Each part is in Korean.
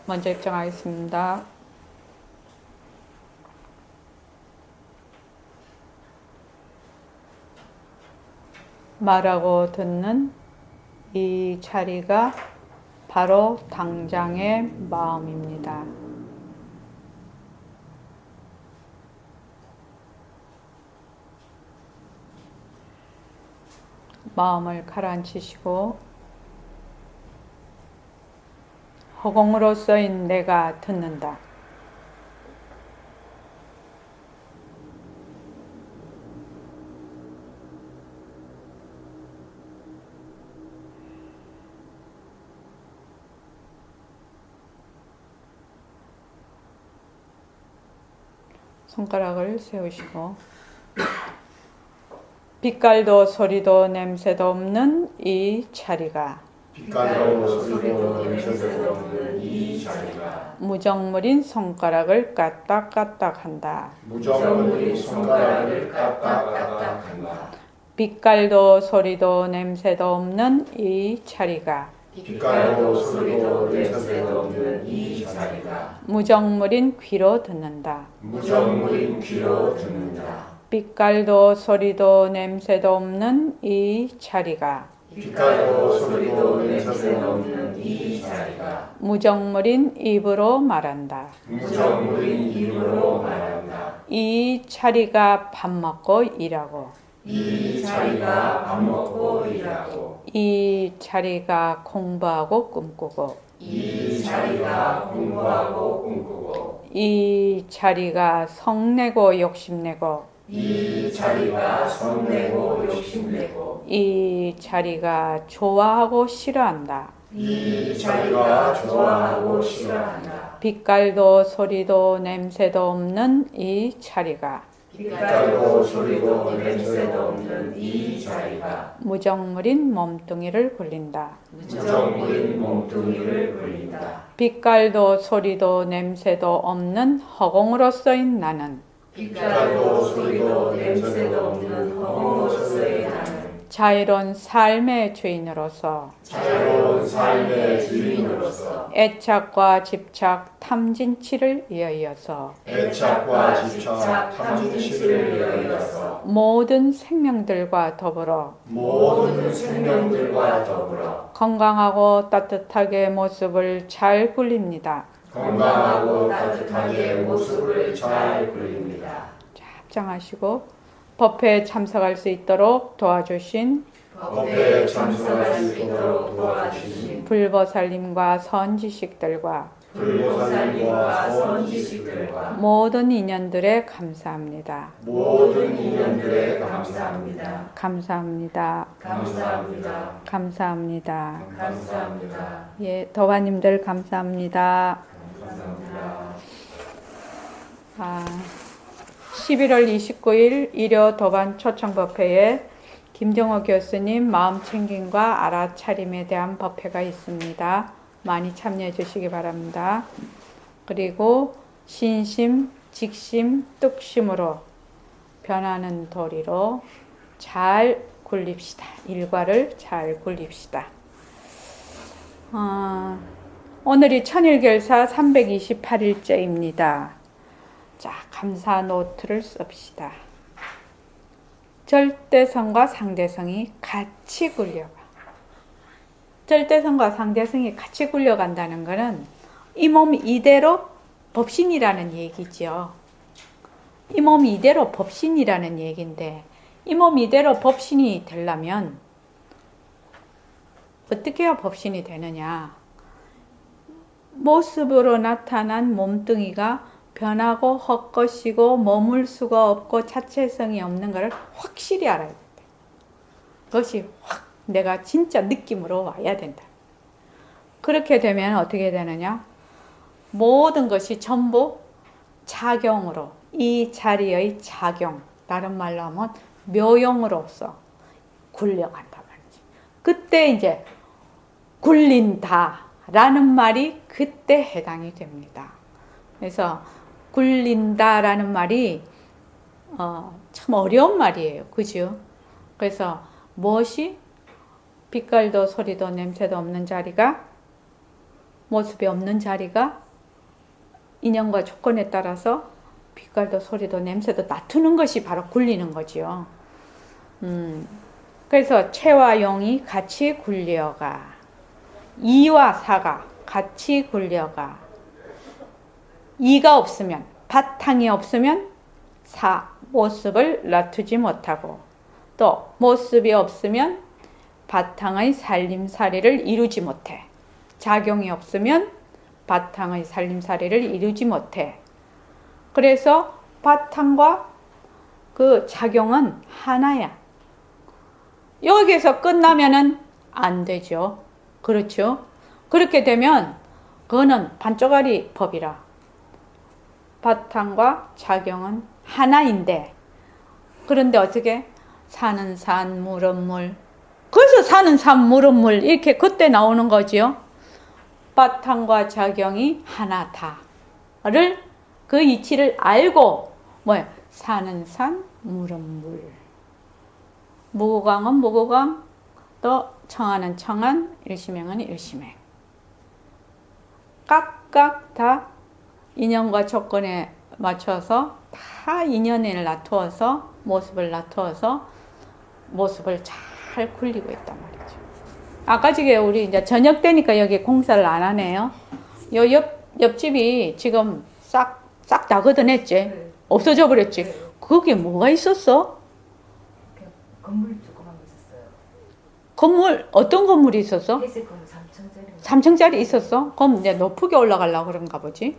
먼저 입장하겠습니다. 말하고 듣는 이 자리가 바로 당장의 마음입니다. 마음을 가라앉히시고 허공으로 써인 내가 듣는다. 손가락을 세우시고 빛깔도 소리도 냄새도 없는 이 자리가 빛깔도 소리도 냄새도 없는 이 자리가 무정물인 손가락을 까딱까딱한다. 무정물인 손가락을 까딱까딱한다. 빛깔도 소리도 냄새도 없는 이 자리가 빛깔도 소리도 냄새도 없는 이 자리가 무정물인 귀로 듣는다. 무정물인 귀로 듣는다. 빛깔도 소리도 냄새도 없는 이 자리가 빛깔도 소리도 냄새도 없는 이 자리가 무정물인 입으로 말한다. 무정물인 입으로 말한다. 이 자리가 밥 먹고 일하고 이 자리가 밥 먹고 일하고 이 자리가 공부하고 꿈꾸고 이 자리가 공부하고 꿈꾸고 이 자리가 성내고 욕심내고 이 자리가 성내고 욕심내고 이 자리가 좋아하고 싫어한다. 이 자리가 좋아하고 싫어한다. 빛깔도 소리도 냄새도 없는 이 자리가 빛깔도 소리도 냄새도 없는 이 자리가 무정물인 몸뚱이를 굴린다. 무정물인 몸뚱이를 굴린다. 빛깔도 소리도 냄새도 없는 허공으로 써인 나는 빛깔도 소리도 냄새도 없는 허공으로서의 나는 자유로운 삶의 주인으로서 자유로운 삶의 주인으로서 애착과 집착, 탐진치를 이어서 애착과 집착, 탐진치를 이어서 모든 생명들과 더불어 모든 생명들과 더불어 건강하고 따뜻하게 모습을 잘 굴립니다. 건강하고 따뜻하게 모습을 잘 굴립니다. 자, 합장하시고 법회에 참석할 수 있도록 도와주신 법회에 참석할 수 있도록 도와주신 불보살님과 선지식들과 불보살님과 선지식들과 모든 인연들에 감사합니다. 모든 인연들에 감사합니다. 감사합니다. 감사합니다. 감사합니다. 감사합니다. 예, 도화님들 감사합니다. 감사합니다. 11월 29일 일요 도반 초청법회에 김정호 교수님 마음챙김과 알아차림에 대한 법회가 있습니다. 많이 참여해 주시기 바랍니다. 그리고 신심, 직심, 뚝심으로 변하는 도리로 잘 굴립시다. 일과를 잘 굴립시다. 오늘이 천일결사 328일째입니다. 자, 감사 노트를 씁시다. 절대성과 상대성이 같이 굴려가. 절대성과 상대성이 같이 굴려간다는 것은 이 몸 이대로 법신이라는 얘기죠. 이 몸 이대로 법신이라는 얘기인데 이 몸 이대로 법신이 되려면 어떻게 해야 법신이 되느냐. 모습으로 나타난 몸뚱이가 변하고 헛것이고 머물 수가 없고 자체성이 없는 것을 확실히 알아야 된다. 그것이 확 내가 진짜 느낌으로 와야 된다. 그렇게 되면 어떻게 되느냐? 모든 것이 전부 작용으로 이 자리의 작용, 다른 말로 하면 묘용으로서 굴려간단 말이지. 그때 이제 굴린다 라는 말이 그때 해당이 됩니다. 그래서 굴린다라는 말이 참 어려운 말이에요. 그죠? 그래서 무엇이 빛깔도 소리도 냄새도 없는 자리가 모습이 없는 자리가 인연과 조건에 따라서 빛깔도 소리도 냄새도 다투는 것이 바로 굴리는 거지요. 그래서 채와 용이 같이 굴려가, 이와 사가 같이 굴려가, 이가 없으면, 바탕이 없으면 모습을 놔두지 못하고, 또 모습이 없으면 바탕의 살림살이를 이루지 못해. 작용이 없으면 바탕의 살림살이를 이루지 못해. 그래서 바탕과 그 작용은 하나야. 여기서 끝나면은 안 되죠. 그렇죠? 그렇게 되면 그거는 반쪽짜리 법이라. 바탕과 작용은 하나인데, 그런데 어떻게? 사는 산, 물은 물. 그래서 사는 산, 물은 물. 이렇게 그때 나오는 거지요. 바탕과 작용이 하나다를 그 이치를 알고 뭐야? 사는 산, 물은 물. 무구강은 무구강, 또 청하는 청한, 일심행은 일심행. 각각 다 인연과 조건에 맞춰서 다 인연을 놔두어서 모습을 놔두어서 모습을 잘 굴리고 있단 말이죠. 아까 지금 우리 이제 저녁 때니까 여기 공사를 안 하네요. 요 옆집이 지금 싹 다 걷어냈지. 네. 없어져 버렸지. 네. 거기에 뭐가 있었어? 건물 조그만 거 있었어요. 건물, 어떤 건물이 있었어? 회색 건물 3층짜리. 3층짜리 있었어? 그럼 이제 높게 올라가려고 그런가 보지.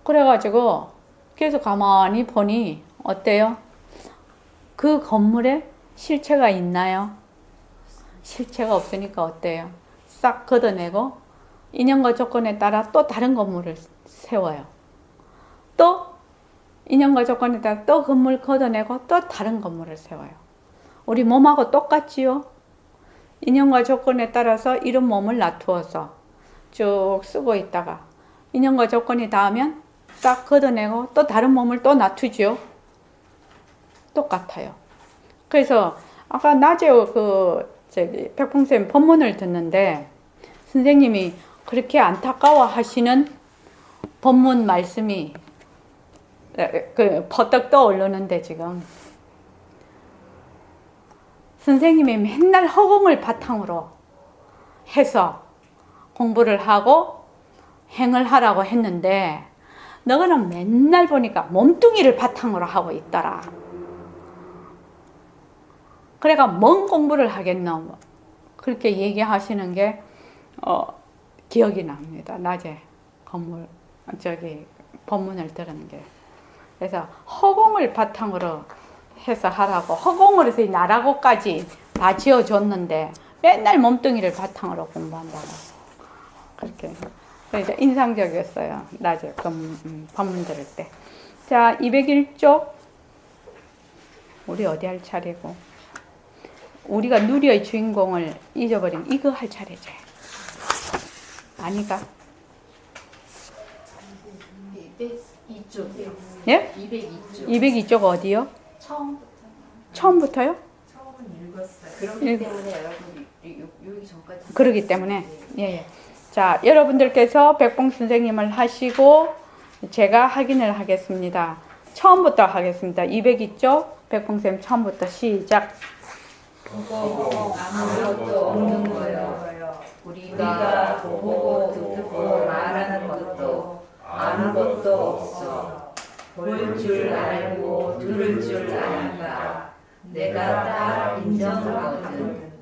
그래가지고 그래서 가만히 보니 어때요? 그 건물에 실체가 있나요? 실체가 없으니까 어때요? 싹 걷어내고 인연과 조건에 따라 또 다른 건물을 세워요. 또 인연과 조건에 따라 또 건물 걷어내고 또 다른 건물을 세워요. 우리 몸하고 똑같지요? 인연과 조건에 따라서 이런 몸을 놔두어서 쭉 쓰고 있다가 인연과 조건이 닿으면 싹 걷어내고 또 다른 몸을 또 놔두죠. 똑같아요. 그래서 아까 낮에 백봉쌤 법문을 듣는데 선생님이 그렇게 안타까워 하시는 법문 말씀이 퍼뜩 떠오르는데 지금 선생님이 맨날 허공을 바탕으로 해서 공부를 하고 행을 하라고 했는데 너는 맨날 보니까 몸뚱이를 바탕으로 하고 있더라. 그래가 뭔 공부를 하겠노? 그렇게 얘기하시는 게 기억이 납니다. 낮에 법문을 들은 게. 그래서 허공을 바탕으로 해서 하라고, 허공을 해서 나라고까지 다 지어줬는데 맨날 몸뚱이를 바탕으로 공부한다고. 그렇게. 그래서 인상적이었어요. 낮에 법문 들을 때. 자, 201쪽. 우리 어디 할 차례고. 우리가 누리의 주인공을 잊어버린 이거 할 차례죠. 아니가? 202쪽이요. 예? 202쪽. 202쪽 어디요? 처음부터요? 처음은 읽었어요. 그렇기 때문에 여러분 여기 전까지. 그러기 때문에. 예. 자, 여러분들께서 백봉 선생님을 하시고 제가 확인을 하겠습니다. 처음부터 하겠습니다. 202쪽 백봉쌤 처음부터 시작. 보고 아무것도 없는 거요. 우리가 보고 듣고 말하는 것도 아무것도 없어. 볼 줄 알고 들을 줄 아니까 내가 딱 인정하거든.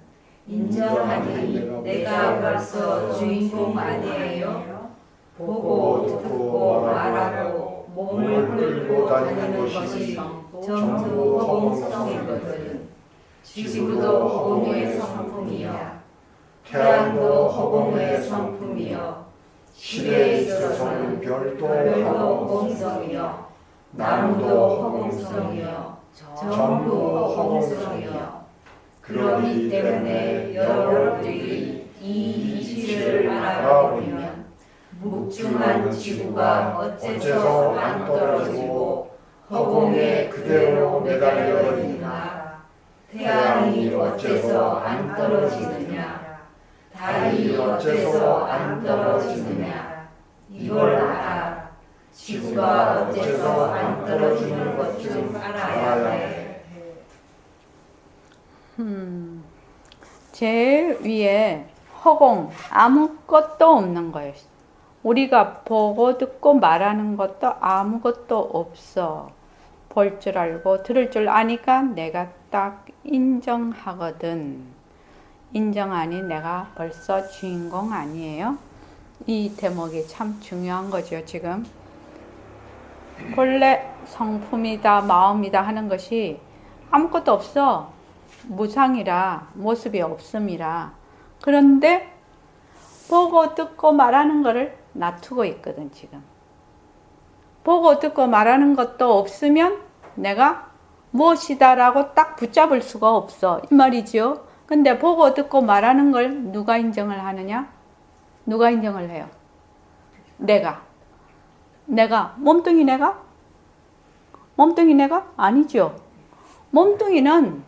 인정하니 내가 벌써 주인공 아니에요. 보고 듣고 말하고 몸을 끌고 다니는 것이 전부 허공성이거든. 지구도 허공의 성품이여. 태양도 허공의 성품이여. 시대에 있어서는 별도 허공성이여. 나무도 허공성이여. 전부 허공성이여. 그러기 때문에 여러분들이 이 이치를 알아보면 묵중한 지구가 어째서 안 떨어지고 허공에 그대로 매달려 있나? 태양이 어째서 안 떨어지느냐? 달이 어째서 안 떨어지느냐. 이걸 알아. 지구가 어째서 안 떨어지는 것 좀 알아야 해. 제일 위에 허공, 아무것도 없는 거예요. 우리가 보고 듣고 말하는 것도 아무것도 없어. 볼 줄 알고 들을 줄 아니까 내가 딱 인정하거든. 인정하니 내가 벌써 주인공 아니에요? 이 대목이 참 중요한 거죠, 지금. 본래 성품이다, 마음이다 하는 것이 아무것도 없어. 무상이라, 모습이 없음이라. 그런데 보고 듣고 말하는 것을 놔두고 있거든, 지금. 보고 듣고 말하는 것도 없으면 내가 무엇이다라고 딱 붙잡을 수가 없어. 이 말이죠. 근데 보고 듣고 말하는 걸 누가 인정을 하느냐? 누가 인정을 해요? 내가. 몸뚱이 내가? 몸뚱이 내가? 아니죠. 몸뚱이는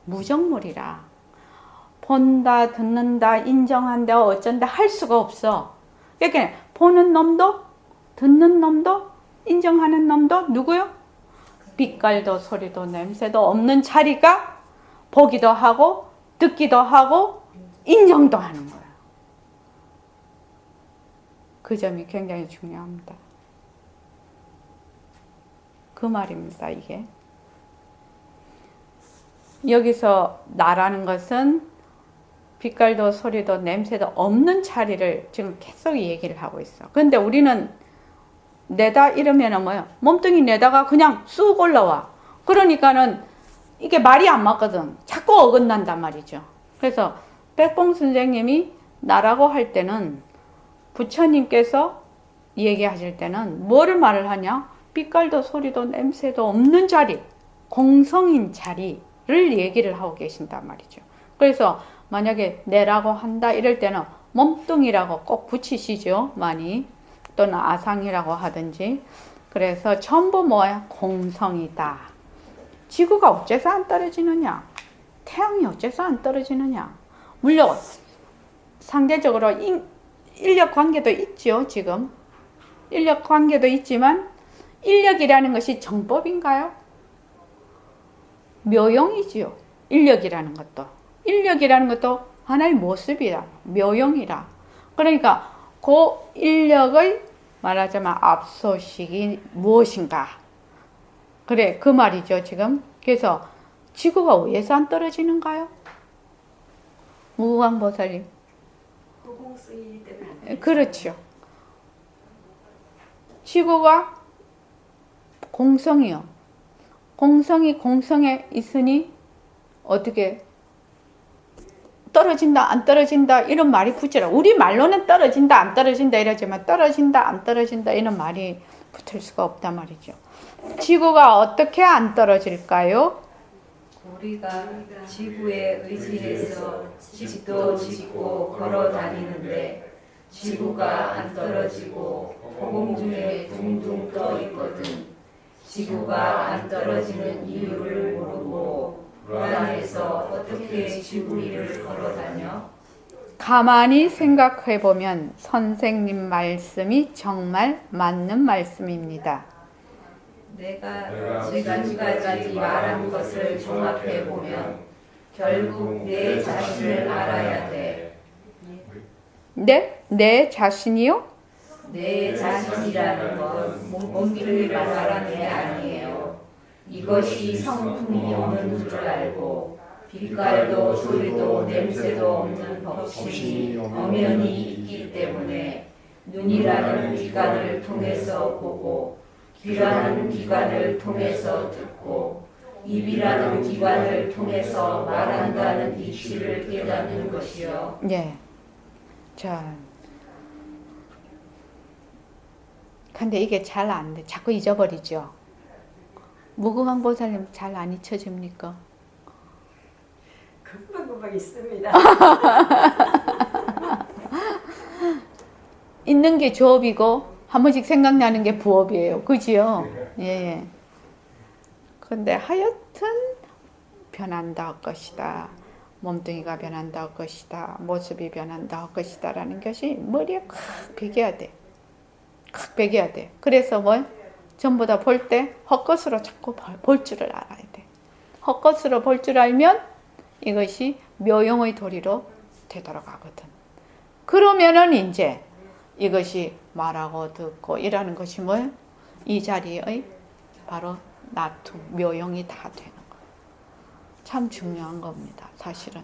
무정물이라. 본다, 듣는다, 인정한다, 어쩐다 할 수가 없어. 그러니까 보는 놈도, 듣는 놈도, 인정하는 놈도 누구요? 빛깔도 소리도 냄새도 없는 자리가 보기도 하고 듣기도 하고 인정도 하는 거예요. 그 점이 굉장히 중요합니다. 그 말입니다, 이게. 여기서 나라는 것은 빛깔도 소리도 냄새도 없는 자리를 지금 계속 얘기를 하고 있어. 근데 우리는 내다 이러면은 뭐야? 몸뚱이 내다가 그냥 쑥 올라와. 그러니까는 이게 말이 안 맞거든. 자꾸 어긋난단 말이죠. 그래서 백봉 선생님이 나라고 할 때는 부처님께서 얘기하실 때는 뭐를 말을 하냐? 빛깔도 소리도 냄새도 없는 자리, 공성인 자리를 얘기를 하고 계신단 말이죠. 그래서 만약에 내라고 한다 이럴 때는 몸뚱이라고 꼭 붙이시죠. 많이. 또는 아상이라고 하든지. 그래서 전부 뭐야? 공성이다. 지구가 어째서 안 떨어지느냐? 태양이 어째서 안 떨어지느냐? 물론 상대적으로 인력 관계도 있죠. 지금 인력 관계도 있지만 인력이라는 것이 정법인가요? 묘용이지요. 인력이라는 것도 하나의 모습이라, 묘용이라. 그러니까 그 인력의 말하자면 압소식이 무엇인가? 그래, 그 말이죠, 지금. 그래서 지구가 왜서 안 떨어지는가요? 무광보살님. 무공쓰기 때문에. 그렇죠. 지구가 공성이요. 공성이 공성에 있으니 어떻게 떨어진다 안 떨어진다 이런 말이 붙지라. 우리 말로는 떨어진다 안 떨어진다 이러지만 떨어진다 안 떨어진다 이런 말이 붙을 수가 없단 말이죠. 지구가 어떻게 안 떨어질까요? 우리가 지구에 의지해서 집도 짓고 걸어 다니는데 지구가 안 떨어지고 공중에 둥둥 떠 있거든. 지구가 안 떨어지는 이유를 모르고 불안해서 어떻게 지구 위를 걸어 다녀? 가만히 생각해 보면 선생님 말씀이 정말 맞는 말씀입니다. 내가 지금까지 말한 것을 종합해 보면 결국 내 자신을 알아야 돼. 네? 내 자신이요? 내 자신이라는 건 몸뚱이를 말하는 게 아니에요. 이것이 성품이 없는 줄 알고 빛깔도 소리도 냄새도 없는 법신이 엄연히 있기 때문에 눈이라는 기관을 통해서 보고 귀라는 기관을 통해서 듣고 입이라는 기관을 통해서 말한다는 이치를 깨닫는 것이요. 네. 자, 근데 이게 잘 안 돼. 자꾸 잊어버리죠. 무궁화보살님 잘 안 잊혀집니까? 금방금방 있습니다. 있는 게 조업이고 한 번씩 생각나는 게 부업이에요. 그지요? 예. 근데 하여튼 변한다 할 것이다. 몸뚱이가 변한다 할 것이다, 모습이 변한다 할 것이다 라는 것이 머리에 콱 배겨야 돼. 콱 배겨야 돼. 그래서 뭘? 전부 다 볼 때 헛것으로 자꾸 볼 줄을 알아야 돼. 헛것으로 볼 줄 알면 이것이 묘용의 도리로 되돌아가거든. 그러면은 이제 이것이 말하고 듣고 이라는 것이 뭘? 이 자리의 바로 나툼, 묘용이 다 되는 거예요. 참 중요한 겁니다, 사실은.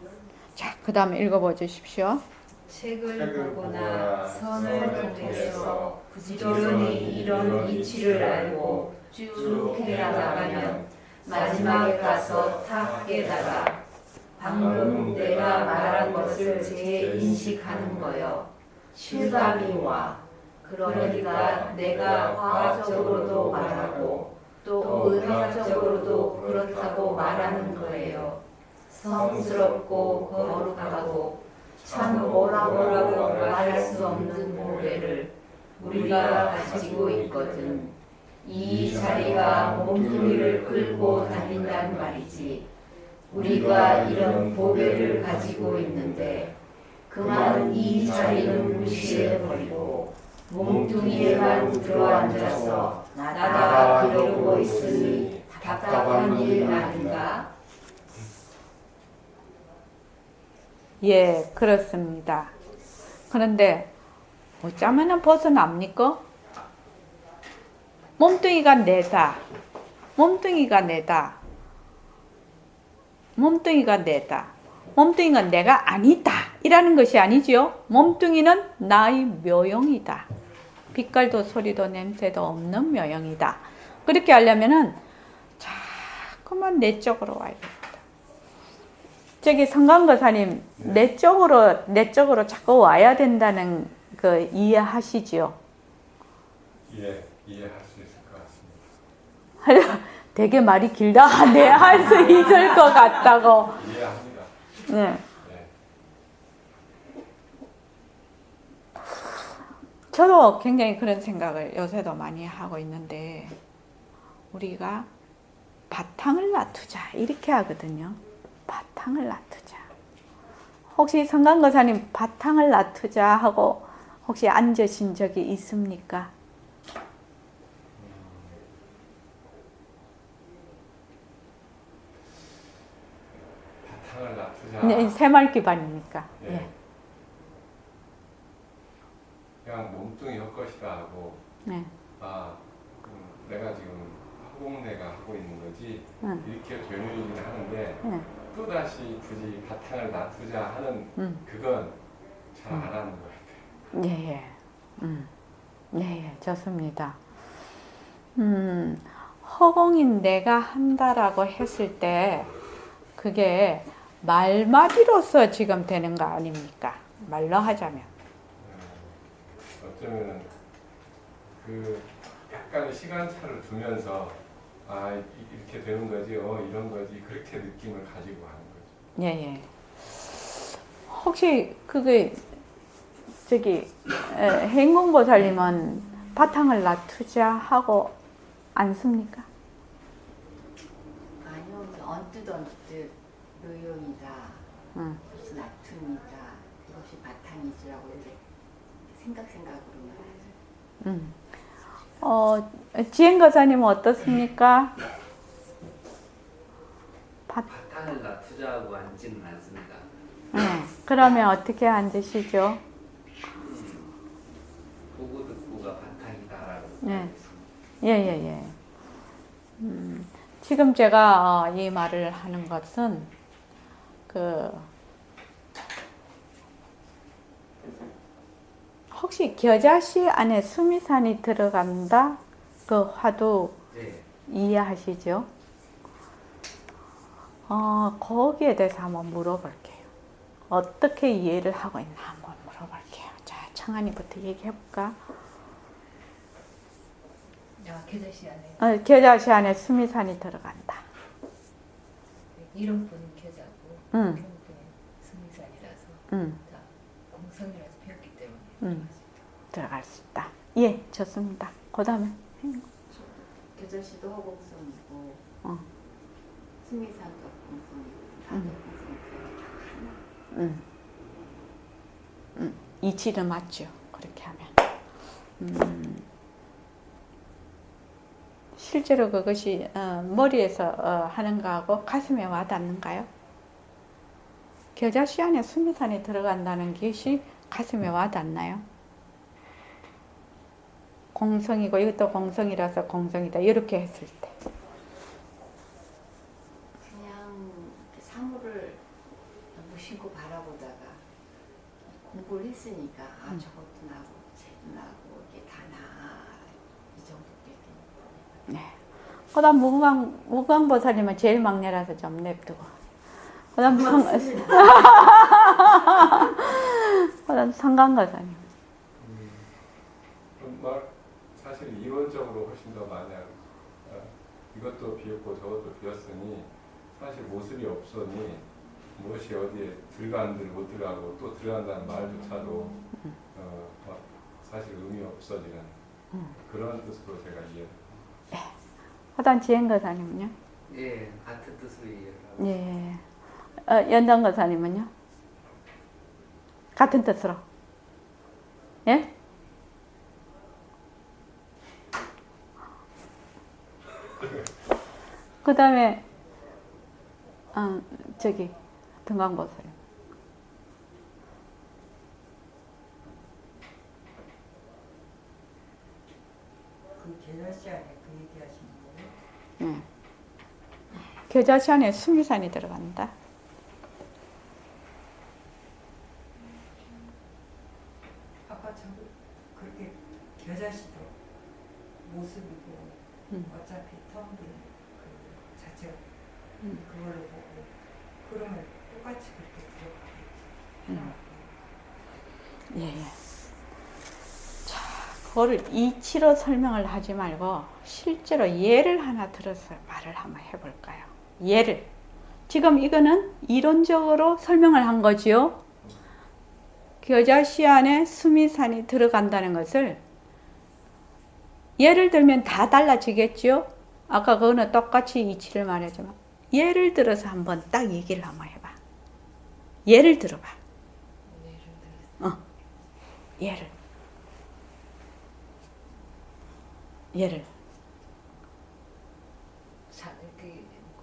자, 그 다음에 읽어봐 주십시오. 책을 보거나 선을 통해서 부지런히 이런 이치를 알고 쭉 해나가면 마지막에 가서 탁 깨달아 방금 내가 말한 것을 재인식하는 거요. 실감이 와. 그러니까 내가 과학적으로도 말하고 또 의학적으로도 그렇다고 말하는 거예요. 성스럽고 거룩하고 참 뭐라고 말할 수 없는 보배를 우리가 가지고 있거든. 이 자리가 몸뚱이를 끌고 다닌단 말이지. 우리가 이런 보배를 가지고 있는데 그만 이 자리는 무시해버리고 몸뚱이에만 들어앉아서 나다 그러고 있으니 답답한 일 아닌가? 예, 그렇습니다. 그런데 어쩌면은 벗어납니까? 몸뚱이가 내다. 몸뚱이가 내다. 몸뚱이가 내다. 몸뚱이가 내가 아니다. 이라는 것이 아니지요. 몸뚱이는 나의 묘용이다. 빛깔도 소리도 냄새도 없는 묘용이다. 그렇게 하려면은 자꾸만 내 쪽으로 와야 됩니다. 저기 성광거사님, 내 쪽으로 자꾸 와야 된다는 그 이해하시지요? 예, 이해할 수 있을 것 같습니다. 되게 말이 길다. 네, 할 수 있을 것 같다고. 이해합니다. 네. 예. 저도 굉장히 그런 생각을 요새도 많이 하고 있는데, 우리가 바탕을 놔두자. 이렇게 하거든요. 바탕을 놔두자. 혹시 성광거사님 바탕을 놔두자 하고 혹시 앉으신 적이 있습니까? 바탕을 놔두자. 네, 새말 기반이니까. 예. 예. 그냥 몸뚱이 헛것이다 하고 네. 내가 지금 허공내가 하고 있는 거지 응. 이렇게 되뇌이긴 하는데 네. 또다시 굳이 바탕을 놔두자 하는 그건 잘 안 하는 것 같아요. 예, 예. 네, 예, 좋습니다. 허공인 내가 한다라고 했을 때, 그게 말마디로서 지금 되는 거 아닙니까? 말로 하자면. 어쩌면은 그 약간의 시간차를 두면서 이렇게 되는 거지, 이런 거지 그렇게 느낌을 가지고 하는 거죠. 예, 예. 혹시 그게 행공보살님은 바탕을 놔두자 하고 않습니까? 아니요, 언뜻 묘용이다. 그것이 놔둡니다. 그것이 바탕이지라고 이렇게 생각으로만 하죠. 지행거사님은 어떻습니까? 바탕을 놔두자고 앉지는 않습니다. 네. 그러면 어떻게 앉으시죠? 보고 듣고가 바탕이다라고 네. 생각했습니다. 예, 예, 예. 지금 제가 이 말을 하는 것은 혹시 겨자씨 안에 수미산이 들어간다? 그 화두 네. 이해하시죠? 거기에 대해서 한번 물어볼게요. 어떻게 이해를 하고 있나 한번 물어볼게요. 자, 청한이부터 얘기해볼까? 겨자씨 안에 겨자씨 안에 수미산이 들어간다. 이름뿐 겨자고 응. 이름뿐 수미산이라서 다 공성이라서 배웠기 때문에 들어갈 수 있다. 예, 좋습니다. 그 다음에 겨자씨도 허공성이고 어. 수미산도 공성이고 다도 공성이고 이치는 맞죠. 그렇게 하면. 실제로 그것이 머리에서 하는 거하고 가슴에 와닿는가요? 겨자씨 안에 수미산이 들어간다는 것이 가슴에 와닿나요? 공성이고 이것도 공성이라서 공성이다 이렇게 했을 때 그냥 사물을 무심코 바라보다가 공부를 했으니까 아 저것도 나고 쟤도 나고 이게 다 나 이 정도 얘기. 네. 그다음 무광보살님은 제일 막내라서 좀 냅두고 그다음 그다음 상간거사님 사실 이론적으로 훨씬 더 많이 알고 이것도 비었고 저것도 비었으니 사실 모습이 없으니 무엇이 어디에 들어간들 못 들어가고 또 들어간다는 말조차도 사실 의미 없어지는 그런 뜻으로 제가 이해를. 그다음 지행거사님은요? 예, 같은 뜻으로 이해를 하고. 예. 연단거사님은요? 같은 뜻으로. 예? 그 다음에 저기 등강보살님. 그 겨자씨 안에 그 얘기하시는 거예요? 겨자씨 안에 수미산이 들어간다. 아까 저 그렇게 겨자씨도 모습이고 어차피 텅빈 그 자체가 그걸로 보고 그러면 똑같이 그렇게 들어가겠지. 예. 자, 그거를 이치로 설명을 하지 말고 실제로 예를 하나 들어서 말을 한번 해볼까요? 예를. 지금 이거는 이론적으로 설명을 한 거지요. 겨자씨 안에 수미산이 들어간다는 것을 예를 들면 다 달라지겠죠? 아까 그거는 똑같이 이치를 말하지만 예를 들어서 한번 딱 얘기를 한번 해봐. 예를 들어봐. 예를.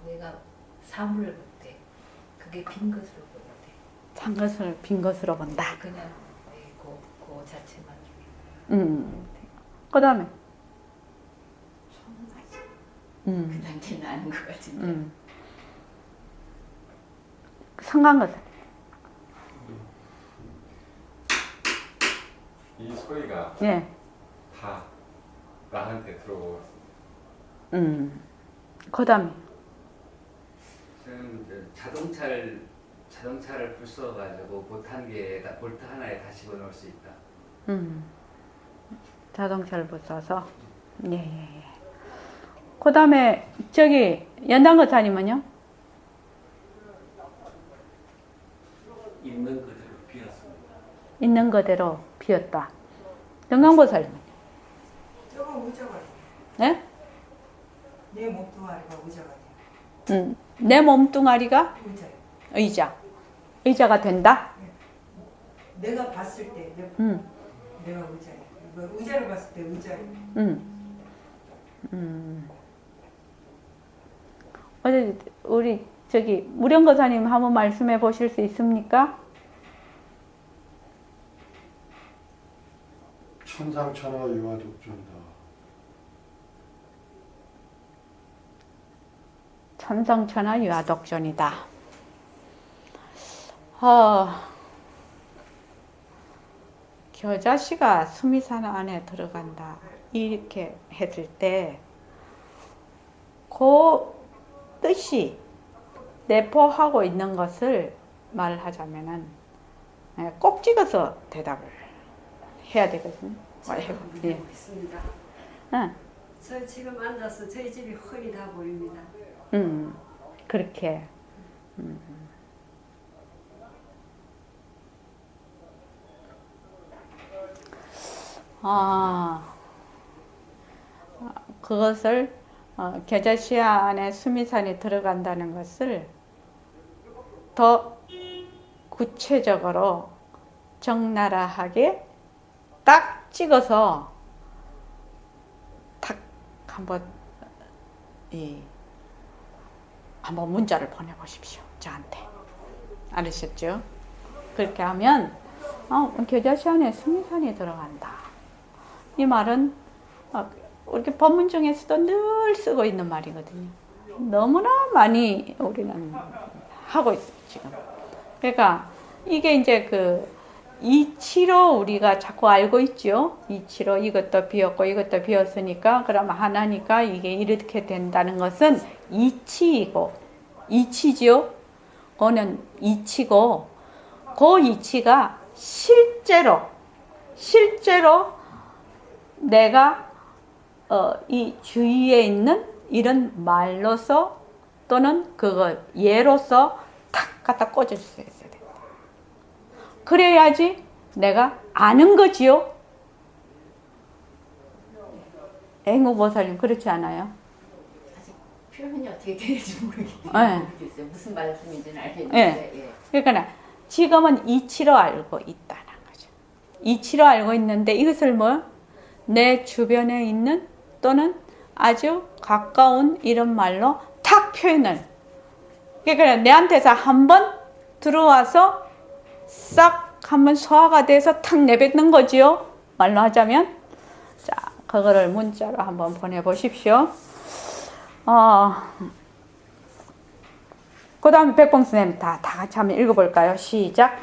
내가 사물을 볼 때 그게 빈 것으로 보일 때 산 것을 빈 것으로 본다. 그냥 그 자체만 그 다음에 그 단계는 아는 것 같은데. 상관거사. 이 소리가 예. 다 나한테 들어오고 그 다음에 저는 자동차를 부숴가지고 볼트 하나에 다 집어넣을 수 있다. 자동차를 부숴서 예. 그 다음에 저기 연단거사님은요? 있는 그대로 비었습니다. 있는 그대로 비었다. 영광보살님은요? 저거 의자가 네? 내 몸뚱아리가 의자가 돼. 내 몸뚱아리가 의자예요. 의자가 된다? 내가 봤을 때 내가 의자예요. 의자를 봤을 때 의자예요. 어제 우리 저기 무령거사님 한번 말씀해 보실 수 있습니까? 천상천하 유아독존이다. 천상천하 유아독존이다. 겨자씨가 수미산 안에 들어간다. 이렇게 했을 때 그 뜻이 내포하고 있는 것을 말하자면은 꼭 찍어서 대답을 해야 되거든요. 네. 있습니다. 응. 저 지금 앉아서 저희 집이 훤히 다 보입니다. 그렇게. 그것을 겨자씨 안에 수미산이 들어간다는 것을 더 구체적으로 적나라하게 딱 찍어서 탁 한번 한번 문자를 보내보십시오. 저한테. 알으셨죠? 그렇게 하면 교자시 안에 승리산이 들어간다. 이 말은 이렇게 법문 중에서도 늘 쓰고 있는 말이거든요. 너무나 많이 우리는 하고 있어요, 지금. 그러니까 이게 이제 그 이치로 우리가 자꾸 알고 있죠. 이치로 이것도 비었고 이것도 비었으니까 그럼 하나니까 이게 이렇게 된다는 것은 이치이고, 이치죠. 그거는 이치고, 그 이치가 실제로 내가 이 주위에 있는 이런 말로서 또는 그거 예로서 탁 갖다 꽂을 수 있어야 돼요. 그래야지 내가 아는 거지요. 앵무보살님 그렇지 않아요? 아직 표현이 어떻게 되는지 모르겠어요. 네. 무슨 말씀인지는 알겠는데. 예. 그러니까 지금은 이치로 알고 있다는 거죠. 이치로 알고 있는데 이것을 뭐 내 주변에 있는 또는 아주 가까운 이런 말로 탁 표현을. 그러니까 내한테서 한번 들어와서 싹 한번 소화가 돼서 탁 내뱉는 거지요. 말로 하자면. 자, 그거를 문자로 한번 보내보십시오. 그 다음에 백봉스님 다 같이 한번 읽어볼까요? 시작.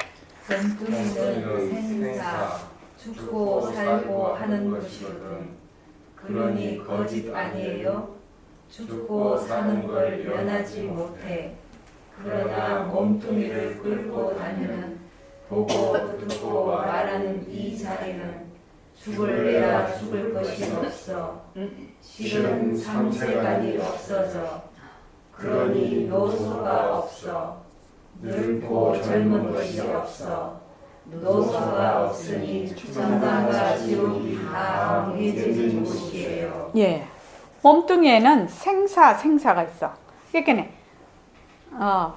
몸뚱이는 생사 죽고 살고 하는 것이거든 그러니 거짓 아니에요. 죽고 사는 걸 면하지 못해. 그러나 몸뚱이를 끌고 다니는 보고 듣고 말하는 이 자리는 죽을래야 죽을 것이 없어. 실은 삼세간이 없어져. 그러니 노소가 없어. 늙고 젊은 것이 없어. 노소가 없으니 천당과 지옥이 다 정해진 곳이에요. 예. 몸뚱이에는 생사가 있어. 그러니까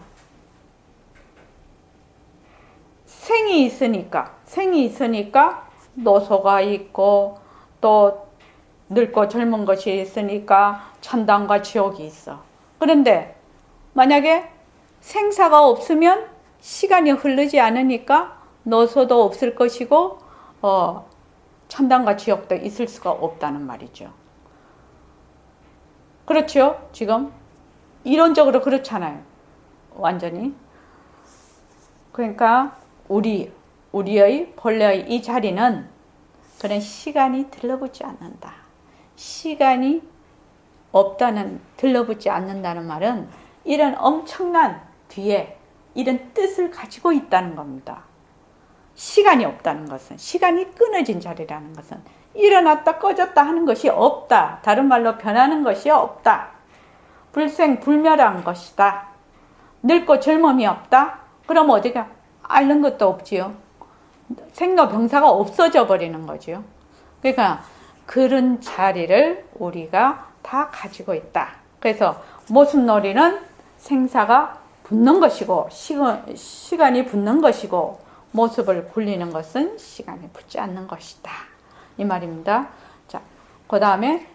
생이 있으니까 노소가 있고 또 늙고 젊은 것이 있으니까 천당과 지옥이 있어. 그런데 만약에 생사가 없으면 시간이 흐르지 않으니까 노소도 없을 것이고 천당과 지옥도 있을 수가 없다는 말이죠. 그렇죠? 지금 이론적으로 그렇잖아요. 완전히. 그러니까 우리의 본래의 이 자리는 그런 시간이 들러붙지 않는다. 시간이 들러붙지 않는다는 말은 이런 엄청난 뒤에 이런 뜻을 가지고 있다는 겁니다. 시간이 없다는 것은, 시간이 끊어진 자리라는 것은 일어났다 꺼졌다 하는 것이 없다. 다른 말로 변하는 것이 없다. 불생불멸한 것이다. 늙고 젊음이 없다. 그럼 어디가 앓는 것도 없지요. 생로병사가 없어져 버리는 거지요. 그러니까 그런 자리를 우리가 다 가지고 있다. 그래서 모습놀이는 생사가 붙는 것이고 시간이 붙는 것이고 모습을 굴리는 것은 시간이 붙지 않는 것이다. 이 말입니다. 자, 그 다음에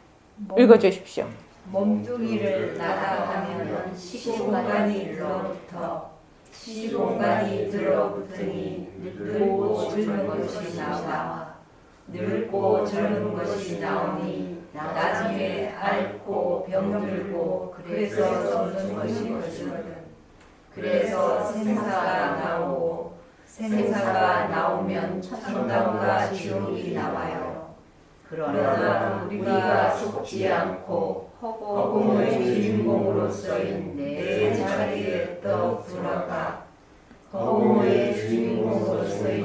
읽어주십시오. 몸뚱이를 나다하면 시공간이 들어붙으니 늙고 젊은 것이 나와. 늙고 젊은 것이 나오니 나중에 앓고 병들고 그래서 죽는 것이거든. 그래서 생사가 나오고 생사가 나오면 천당과 지옥이 나와요. 그러나 우리가 속지 않고 허공의 주인공으로서인 내 자리에 또 들어가 허공의 주인공으로서인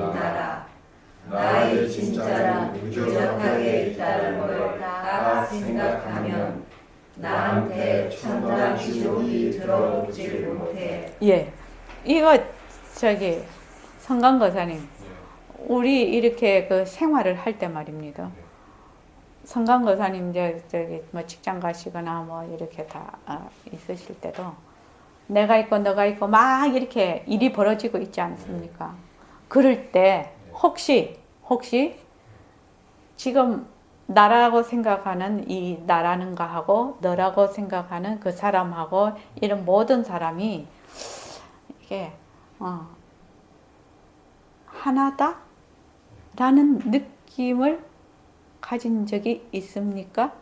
나의 진짜는 무적하게 있다는 걸 딱 생각하면 나한테 천당 지옥이 들어오질 못해. 예, 이거 성강거사님, 우리 이렇게 그 생활을 할 때 말입니다. 성강거사님 뭐 직장 가시거나 뭐 이렇게 다 있으실 때도 내가 있고 너가 있고 막 이렇게 일이 벌어지고 있지 않습니까? 그럴 때 혹시 지금 나라고 생각하는 이 나라는 거하고 너라고 생각하는 그 사람하고 이런 모든 사람이 이게 하나다? 라는 느낌을 가진 적이 있습니까?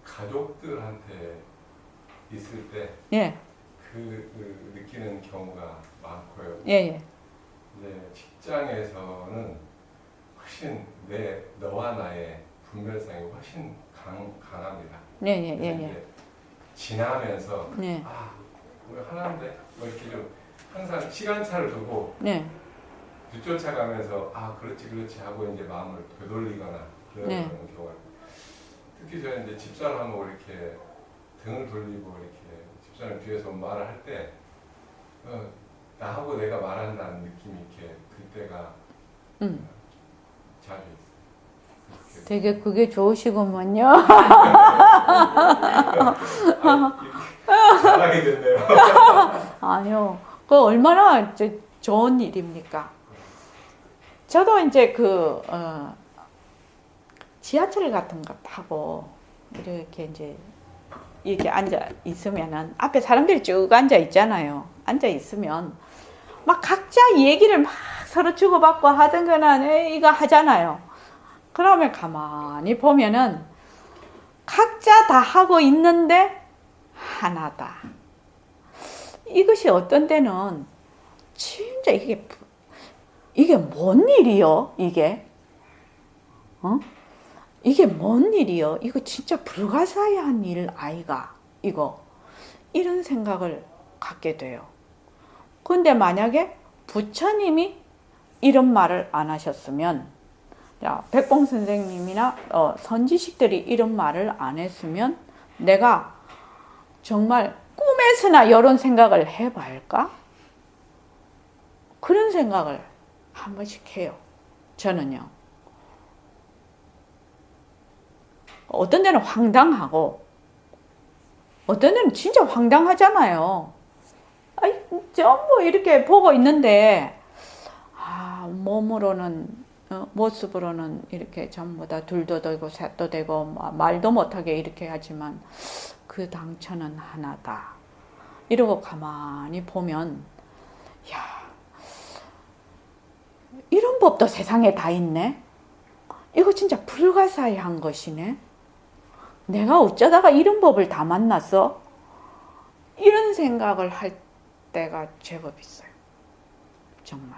가족들한테 있을 때 예, 그 느끼는 경우가 많고요. 예, 예. 이제 직장에서는 훨씬 너와 나의 분별성이 훨씬 강합니다. 예, 예, 그래서 예, 예. 이제 지나면서 네, 우리 하나인데 뭐 이렇게 좀 항상 시간차를 두고 네, 뒤쫓아가면서 그렇지 하고 이제 마음을 되돌리거나 그런 네. 경우가 특히 저는 이제 집사람하고 이렇게 등을 돌리고 이렇게 집사람 뒤에서 말을 할 때 나하고 내가 말한다는 느낌이 이렇게 들 때가 자주 있어요. 되게 그게 좋으시구먼요. 잘하게 됐네요. 아니요. 그 얼마나 이제 좋은 일입니까? 저도 이제 지하철 같은 거 타고 이렇게 이제 이렇게 앉아 있으면은 앞에 사람들이 쭉 앉아 있잖아요. 앉아 있으면 막 각자 얘기를 막 서로 주고받고 하던 거나 이거 하잖아요. 그러면 가만히 보면은 각자 다 하고 있는데 하나다. 이것이 어떤 때는 진짜 이게 뭔 일이요? 이게 이게 뭔 일이요? 이거 진짜 불가사의한 일 아이가 이거 이런 생각을 갖게 돼요. 근데 만약에 부처님이 이런 말을 안 하셨으면, 백봉 선생님이나 선지식들이 이런 말을 안 했으면 내가 정말 꿈에서나 이런 생각을 해볼까? 그런 생각을 한 번씩 해요. 저는요. 어떤 데는 황당하고 어떤 데는 진짜 황당하잖아요. 전부 이렇게 보고 있는데 몸으로는 모습으로는 이렇게 전부 다 둘도 되고 셋도 되고 말도 못하게 이렇게 하지만 그 당처는 하나다. 이러고 가만히 보면 이런 법도 세상에 다 있네. 이거 진짜 불가사의한 것이네. 내가 어쩌다가 이런 법을 다 만났어? 이런 생각을 할 때가 제법 있어요. 정말.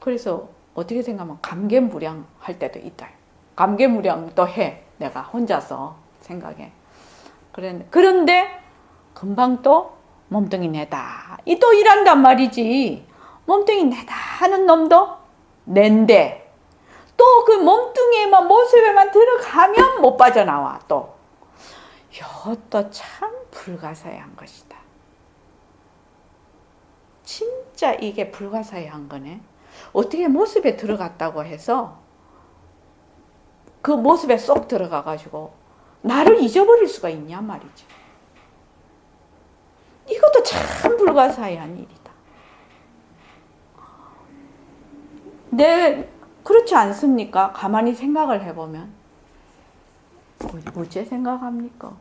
그래서 어떻게 생각하면 감개무량 할 때도 있다. 감개무량도 해. 내가 혼자서 생각해. 그런데 금방 또 몸뚱이 내다. 또 일한단 말이지. 몸뚱이 내다 하는 놈도 낸데 또 그 몸뚱이에만 모습에만 들어가면 못 빠져나와 또. 이것도 참 불가사의한 것이다. 진짜 이게 불가사의한 거네. 어떻게 모습에 들어갔다고 해서 그 모습에 쏙 들어가가지고 나를 잊어버릴 수가 있냐 말이지. 이것도 참 불가사의한 일이다. 그렇지 않습니까? 가만히 생각을 해보면. 어째 생각합니까?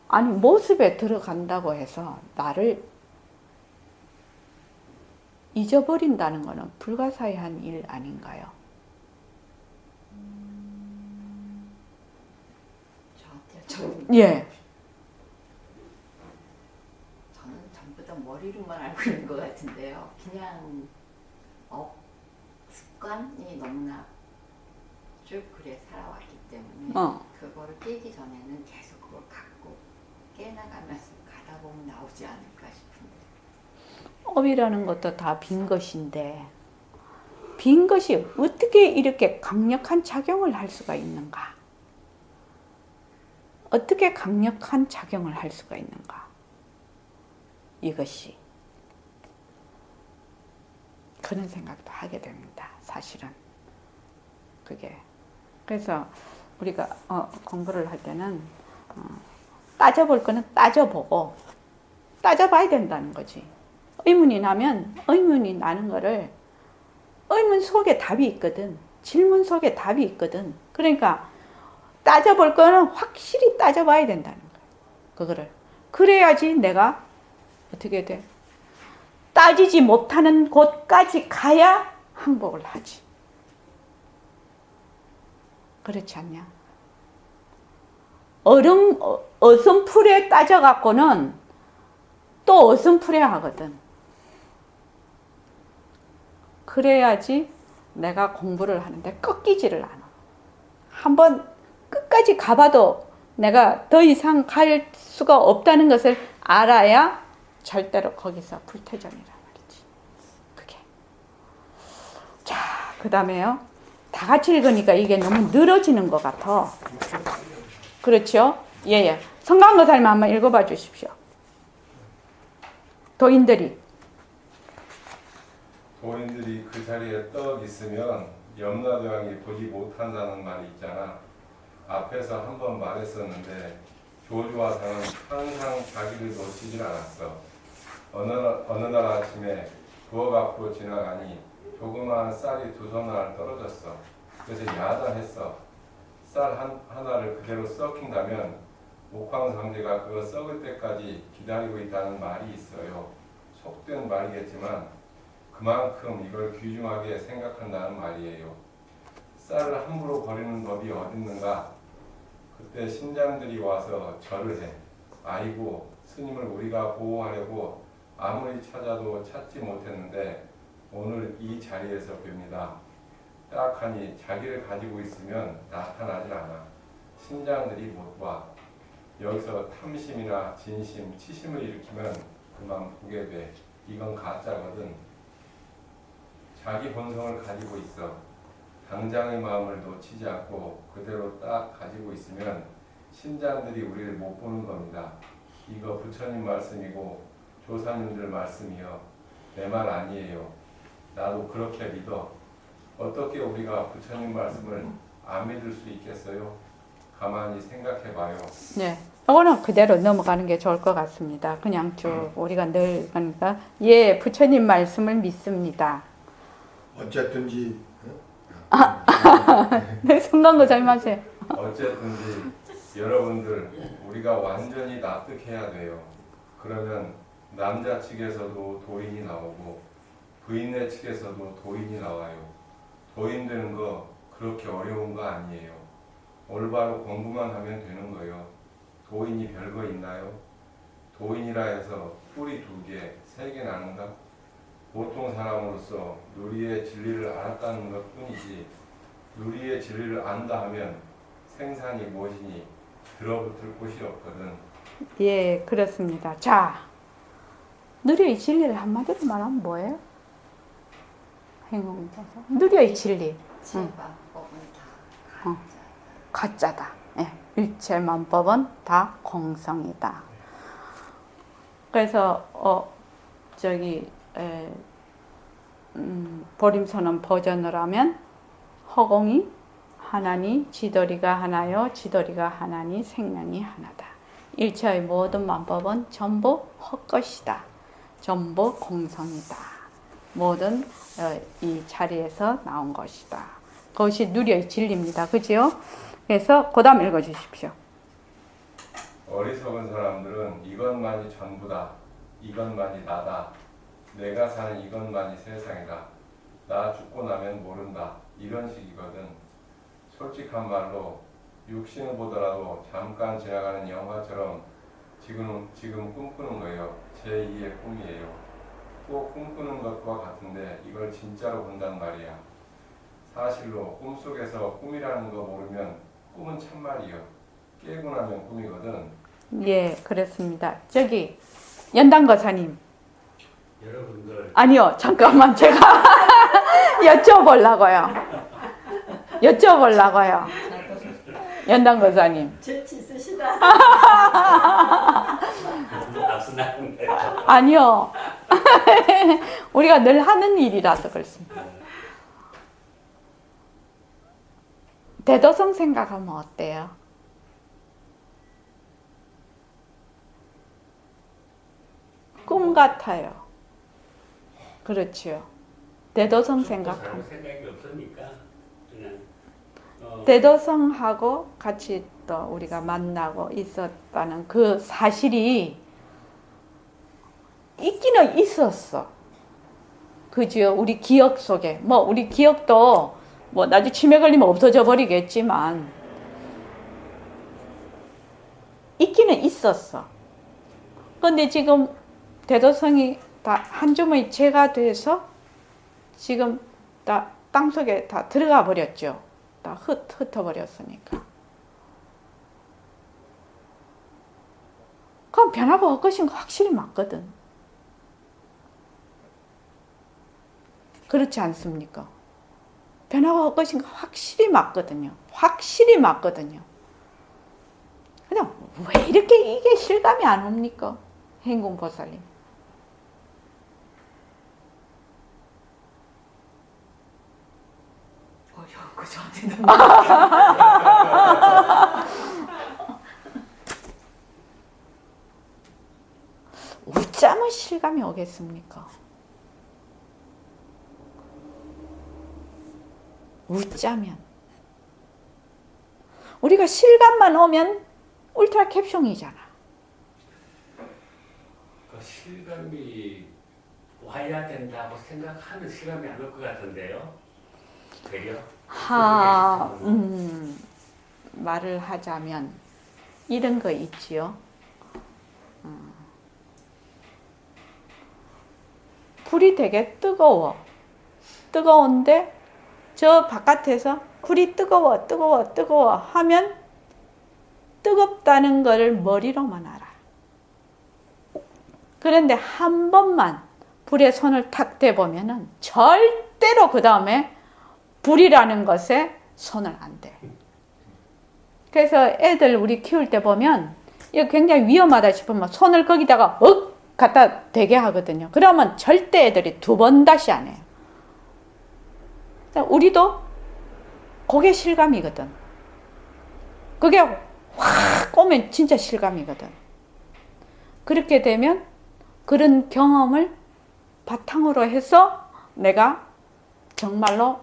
아니, 모습에 들어간다고 해서 나를 잊어버린다는 것은 불가사의한 일 아닌가요? 저한테요? 예. 저는 전부 다 머리로만 알고 있는 것 같은데요. 그냥 습관이 너무나 쭉 그래 살아왔기 때문에 그거를 깨기 전에는 계속 그걸 갖고 깨나가면서 가다 보면 나오지 않을까 싶은데. 업이라는 것도 다 빈 것인데 빈 것이 어떻게 이렇게 강력한 작용을 할 수가 있는가? 어떻게 강력한 작용을 할 수가 있는가? 이것이 그런 생각도 하게 됩니다. 사실은 그게 그래서 우리가 공부를 할 때는 따져볼 거는 따져보고 따져봐야 된다는 거지. 의문이 나면 의문이 나는 거를 의문 속에 답이 있거든. 질문 속에 답이 있거든. 그러니까 따져볼 거는 확실히 따져봐야 된다는 거야. 그거를. 그래야지 내가 어떻게 돼? 따지지 못하는 곳까지 가야 항복을 하지. 그렇지 않냐? 어슴풀에 따져갖고는 또 어슴풀에 하거든. 그래야지 내가 공부를 하는데 꺾이지를 않아. 한번 끝까지 가봐도 내가 더 이상 갈 수가 없다는 것을 알아야 절대로 거기서 불태전이란 말이지. 그게. 자, 그 다음에요. 다 같이 읽으니까 이게 너무 늘어지는 것 같아. 그렇죠? 예. 성강거사님 한번 읽어봐 주십시오. 도인들이 그 자리에 떡 있으면 염라대왕이 보지 못한다는 말이 있잖아. 앞에서 한번 말했었는데 조주와상은 항상 자기를 놓치질 않았어. 어느 날 아침에 부엌 앞으로 지나가니 조그마한 쌀이 두 손 안에 떨어졌어. 그래서 야단했어. 쌀 하나를 그대로 썩힌다면 옥황상제가 그거 썩을 때까지 기다리고 있다는 말이 있어요. 속된 말이겠지만 그만큼 이걸 귀중하게 생각한다는 말이에요. 쌀을 함부로 버리는 법이 어딨는가? 그때 신장들이 와서 절을 해. 아이고, 스님을 우리가 보호하려고 아무리 찾아도 찾지 못했는데 오늘 이 자리에서 뵙니다. 딱하니 자기를 가지고 있으면 나타나질 않아. 신장들이 못 와. 여기서 탐심이나 진심, 치심을 일으키면 그만 보게 돼. 이건 가짜거든. 자기 본성을 가지고 있어. 당장의 마음을 놓치지 않고 그대로 딱 가지고 있으면 신장들이 우리를 못 보는 겁니다. 이거 부처님 말씀이고 조사님들 말씀이요. 내 말 아니에요. 나도 그렇게 믿어. 어떻게 우리가 부처님 말씀을 안 믿을 수 있겠어요? 가만히 생각해봐요. 네, 이거는 그대로 넘어가는 게 좋을 것 같습니다. 그냥 쭉 우리가 늘 그러니까 예, 부처님 말씀을 믿습니다. 어쨌든지 네, 성강거사님 하세요. 어쨌든지 여러분들 우리가 완전히 납득해야 돼요. 그러면 남자 측에서도 도인이 나오고 부인네 측에서도 도인이 나와요. 도인 되는 거 그렇게 어려운 거 아니에요. 올바로 공부만 하면 되는 거예요. 도인이 별거 있나요? 도인이라 해서 뿔이 2개, 3개 나는가? 보통 사람으로서 누리의 진리를 알았다는 것 뿐이지 누리의 진리를 안다 하면 생산이 무엇이니 들어붙을 곳이 없거든. 예, 그렇습니다. 자, 누리의 진리를 한마디로 말하면 뭐예요? 행운자서 누리의 진리. 칠방법은 다 가짜다. 예, 일체만법은 다 공성이다. 그래서 보림선언 버전을 하면 허공이 하나니 지도리가 하나요 지도리가 하나니 생명이 하나다. 일체의 모든 만법은 전부 헛것이다. 전부 공성이다. 모든 이 자리에서 나온 것이다. 그것이 누리의 진리입니다. 그죠? 그래서 그 다음 읽어주십시오. 어리석은 사람들은 이것만이 전부다. 이것만이 나다. 내가 사는 이것만이 세상이다. 나 죽고 나면 모른다. 이런 식이거든. 솔직한 말로 육신을 보더라도 잠깐 지나가는 영화처럼 지금 꿈꾸는 거예요. 제2의 꿈이에요. 꼭 꿈꾸는 것과 같은데 이걸 진짜로 본단 말이야. 사실로 꿈속에서 꿈이라는 거 모르면 꿈은 참말이요. 깨고 나면 꿈이거든. 예, 그렇습니다. 저기 연단거사님. 여러분들 아니요, 잠깐만 제가 여쭤보려고요. 연단거사님. 재치 있으시다. 앞서나는 거예요. 아니요. 우리가 늘 하는 일이라서 그렇습니다. 대도성 생각하면 어때요? 꿈 같아요. 그렇죠. 대도성 생각하면. 생각이 없으니까 그냥 대도성하고 같이 또 우리가 만나고 있었다는 그 사실이 있기는 있었어. 그죠? 우리 기억 속에. 뭐, 우리 기억도 뭐, 나중에 치매 걸리면 없어져 버리겠지만, 있기는 있었어. 근데 지금 대도성이 다 한 줌의 재가 돼서 지금 다 땅속에 다 들어가 버렸죠. 다 흩어버렸으니까. 그럼 변화가 없으신 거 확실히 맞거든. 그렇지 않습니까? 변화가 없으신 거 확실히 맞거든요. 확실히 맞거든요. 그냥 왜 이렇게 이게 실감이 안 옵니까? 행궁보살님. 어려운 저한테는 어쩌면 실감이 오겠습니까? 웃자면 우리가 실감만 오면 울트라 캡숑이잖아. 그 실감이 와야 된다고 생각하면 실감이 안 올 것 같은데요. 되려? 말을 하자면 이런 거 있지요. 불이 되게 뜨거워. 뜨거운데 저 바깥에서 불이 뜨거워 하면 뜨겁다는 것을 머리로만 알아. 그런데 한 번만 불에 손을 탁 대보면은 절대로 그 다음에 불이라는 것에 손을 안 대. 그래서 애들 우리 키울 때 보면 이거 굉장히 위험하다 싶으면 손을 거기다가 갖다 대게 하거든요. 그러면 절대 애들이 두 번 다시 안 해요. 우리도 그게 실감이거든. 그게 확 오면 진짜 실감이거든. 그렇게 되면 그런 경험을 바탕으로 해서 내가 정말로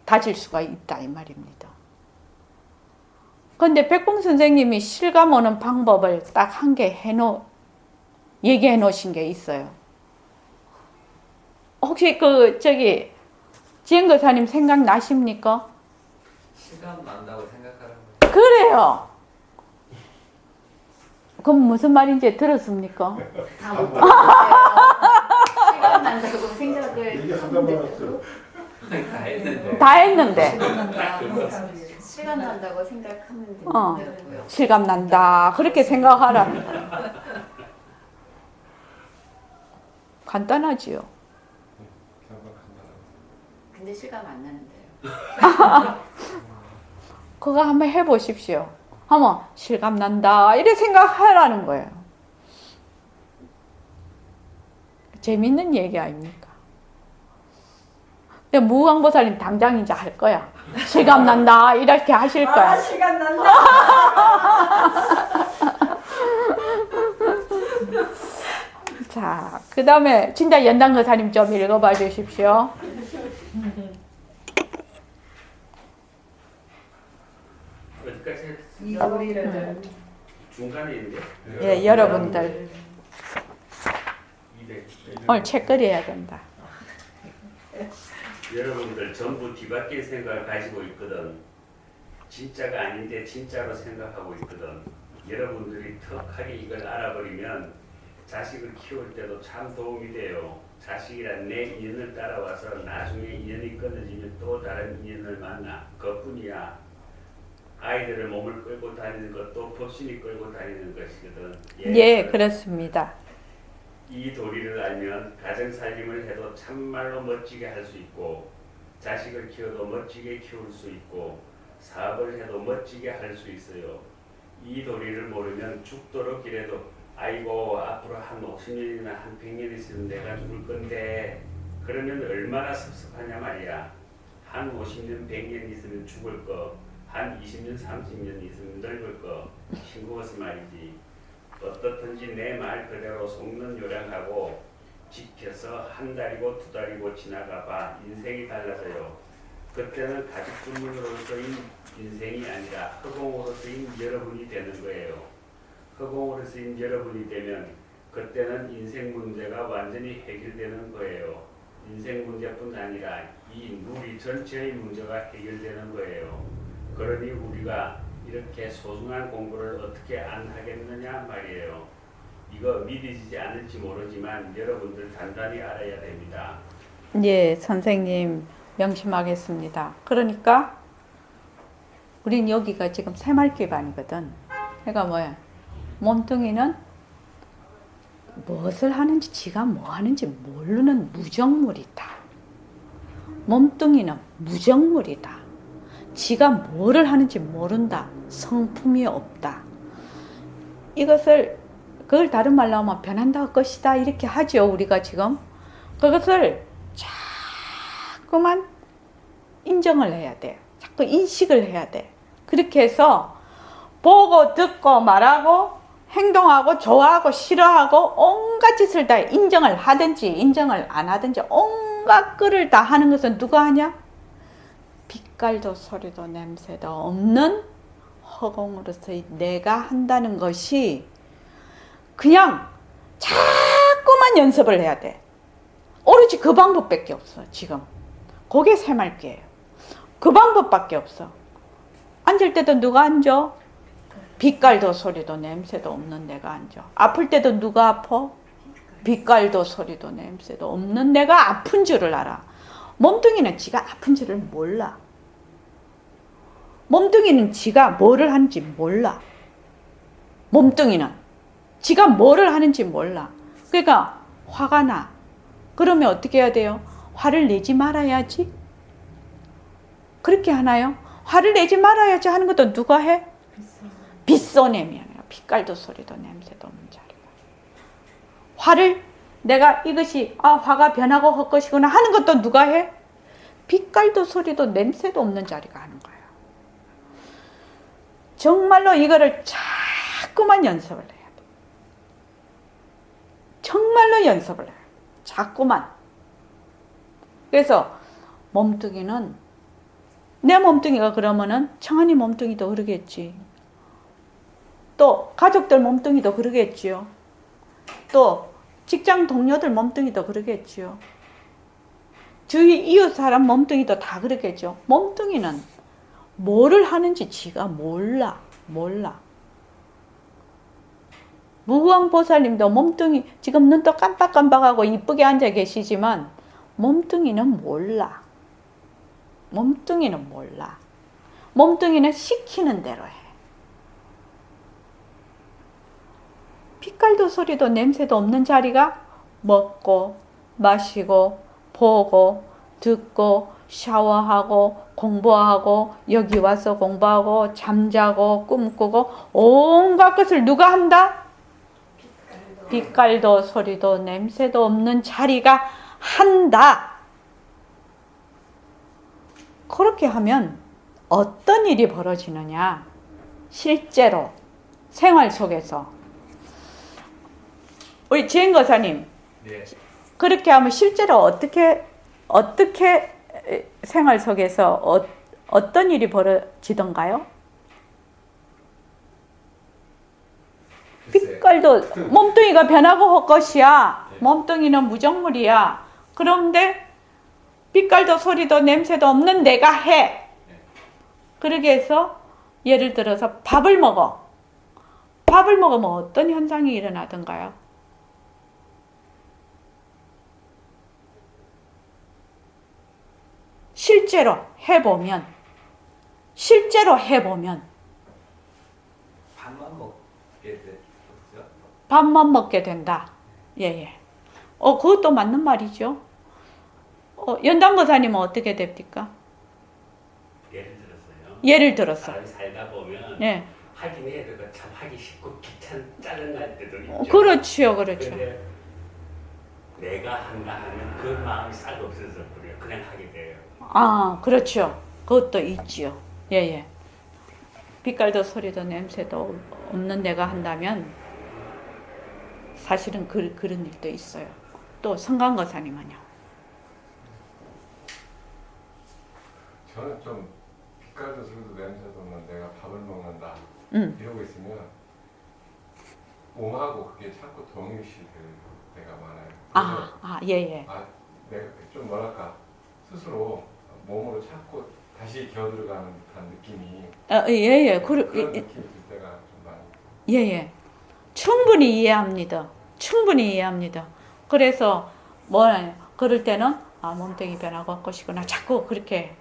다질 수가 있다 이 말입니다. 그런데 백봉 선생님이 실감 오는 방법을 딱 한 개 얘기해 놓으신 게 있어요. 혹시 지행거사님 생각나십니까? 시간 난다고 생각하는 거예요. 그래요. 그럼 무슨 말인지 들었습니까? 다 못했어요. 시간 난다고 생각을 얘기 하다 말았어. 다 했는데. 다 했는데. 시간 난다고 생각하면 되는데요. 실감 난다. 그렇게 생각하라. 간단하지요. 근데 실감 안 나는데요. 그거 한번 해보십시오. 한번 실감 난다. 이렇게 생각하라는 거예요. 재밌는 얘기 아닙니까? 근데 무광보살님 당장 이제 할 거야. 실감 난다. 이렇게 하실 거야. 시간 난다. 자, 그 다음에 진짜 연단거사님 좀 읽어봐 주십시오. 어디까지 이 소리를 중간에 있는데? 예, 여러분들 200. 오늘 책거리 해야 된다. 여러분들 전부 뒤바뀐 생각을 가지고 있거든. 진짜가 아닌데 진짜로 생각하고 있거든. 여러분들이 턱하게 이걸 알아버리면 자식을 키울 때도 참 도움이 돼요. 자식이란 내 인연을 따라와서 나중에 인연이 끊어지면 또 다른 인연을 만나. 그것뿐이야. 아이들을 몸을 끌고 다니는 것도 법신이 끌고 다니는 것이거든. 예, 그렇습니다. 이 도리를 알면 가정살림을 해도 참말로 멋지게 할 수 있고, 자식을 키워도 멋지게 키울 수 있고, 사업을 해도 멋지게 할 수 있어요. 이 도리를 모르면 죽도록 이래도 아이고 앞으로 한 50년이나 한 100년 있으면 내가 죽을 건데, 그러면 얼마나 섭섭하냐 말이야. 한 50년, 100년 있으면 죽을 거, 한 20년, 30년 있으면 늙을 거, 싱거워서 말이지. 어떻든지 내 말 그대로 속는 요량하고 지켜서 한 달이고 두 달이고 지나가 봐. 인생이 달라져요. 그때는 가죽주문으로서인 인생이 아니라 허공으로서인 여러분이 되는 거예요. 허공으로서인 여러분이 되면 그때는 인생 문제가 완전히 해결되는 거예요. 인생 문제뿐 아니라 이 누리 전체의 문제가 해결되는 거예요. 그러니 우리가 이렇게 소중한 공부를 어떻게 안 하겠느냐 말이에요. 이거 믿어지지 않을지 모르지만 여러분들 단단히 알아야 됩니다. 예, 선생님 명심하겠습니다. 그러니까 우린 여기가 지금 새말기반이거든. 그러니까 뭐야? 몸뚱이는 무엇을 하는지 지가 뭐 하는지 모르는 무정물이다. 몸뚱이는 무정물이다. 지가 뭐를 하는지 모른다. 성품이 없다. 이것을 그걸 다른 말로 하면 변한다 할 것이다 이렇게 하죠. 우리가 지금 그것을 자꾸만 인정을 해야 돼. 자꾸 인식을 해야 돼. 그렇게 해서 보고 듣고 말하고 행동하고 좋아하고 싫어하고 온갖 짓을 다 인정을 하든지 인정을 안 하든지 온갖 글을 다 하는 것은 누가 하냐? 빛깔도 소리도 냄새도 없는 허공으로서의 내가 한다는 것이 그냥 자꾸만 연습을 해야 돼. 오로지 그 방법밖에 없어. 지금 그게 새말기예요. 그 방법밖에 없어. 앉을 때도 누가 앉아? 빛깔도 소리도 냄새도 없는 내가 앉아. 아플 때도 누가 아파? 빛깔도 소리도 냄새도 없는 내가 아픈 줄을 알아. 몸뚱이는 지가 아픈 줄을 몰라. 몸뚱이는 지가 뭐를 하는지 몰라. 몸뚱이는 지가 뭐를 하는지 몰라. 그러니까 화가 나. 그러면 어떻게 해야 돼요? 화를 내지 말아야지. 그렇게 하나요? 화를 내지 말아야지 하는 것도 누가 해? 빗소내면 빛깔도 소리도 냄새도 없는 자리가. 화를 내가 이것이 화가 변하고 할 것이구나 하는 것도 누가 해? 빛깔도 소리도 냄새도 없는 자리가 하는 거예요. 정말로 이거를 자꾸만 연습을 해야 돼. 정말로 연습을 해요. 자꾸만. 그래서 몸뚱이는 내 몸뚱이가 그러면은 청아니 몸뚱이도 그러겠지. 또 가족들 몸뚱이도 그러겠지요. 또 직장 동료들 몸뚱이도 그러겠지요. 주위 이웃 사람 몸뚱이도 다 그러겠죠. 몸뚱이는 뭐를 하는지 지가 몰라. 무구왕보살님도 몸뚱이 지금 눈도 깜빡깜빡하고 이쁘게 앉아 계시지만 몸뚱이는 몰라. 몸뚱이는 시키는 대로 해. 빛깔도 소리도 냄새도 없는 자리가 먹고 마시고 보고 듣고 샤워하고 공부하고 여기 와서 공부하고 잠자고 꿈꾸고 온갖 것을 누가 한다? 빛깔도 소리도 냄새도 없는 자리가 한다. 그렇게 하면 어떤 일이 벌어지느냐? 실제로 생활 속에서 우리 지행거사님 네. 그렇게 하면 실제로 어떻게 생활 속에서 어떤 일이 벌어지던가요? 빛깔도 몸뚱이가 변하고 할 것이야. 몸뚱이는 무정물이야. 그런데 빛깔도 소리도 냄새도 없는 내가 해. 그러게 해서 예를 들어서 밥을 먹어. 밥을 먹으면 어떤 현상이 일어나던가요? 실제로 해보면 밥만 먹게 된다. 예. 그것도 맞는 말이죠. 연단거사님은 어떻게 됩니까? 예를 들어서 사람이 살다 보면 예. 하긴 해야 되고 참 하기 쉽고 짜증날 때도 있죠. 그렇죠. 근데 내가 한가 하면 그 마음이 싹 없어져 버려요. 그냥 하게 돼요. 아, 그렇죠. 그것도 있지요. 예예. 빛깔도 소리도 냄새도 없는 내가 한다면 사실은 그런 일도 있어요. 또 성간거사님은요. 저는 좀 빛깔도 소리도 냄새도 없는 내가 밥을 먹는다 이러고 있으면 몸하고 그게 자꾸 동일시 될 때가 많아요. 예예. 내가 좀 뭐랄까 스스로 몸으로 자꾸 다시 기어들어가는 듯한 느낌이 예예. 그런 느낌이 들 때가 좀 많이 예예. 충분히 이해합니다. 충분히 이해합니다. 그래서 그럴 때는 몸뚱이 변화가 것이구나. 자꾸 그렇게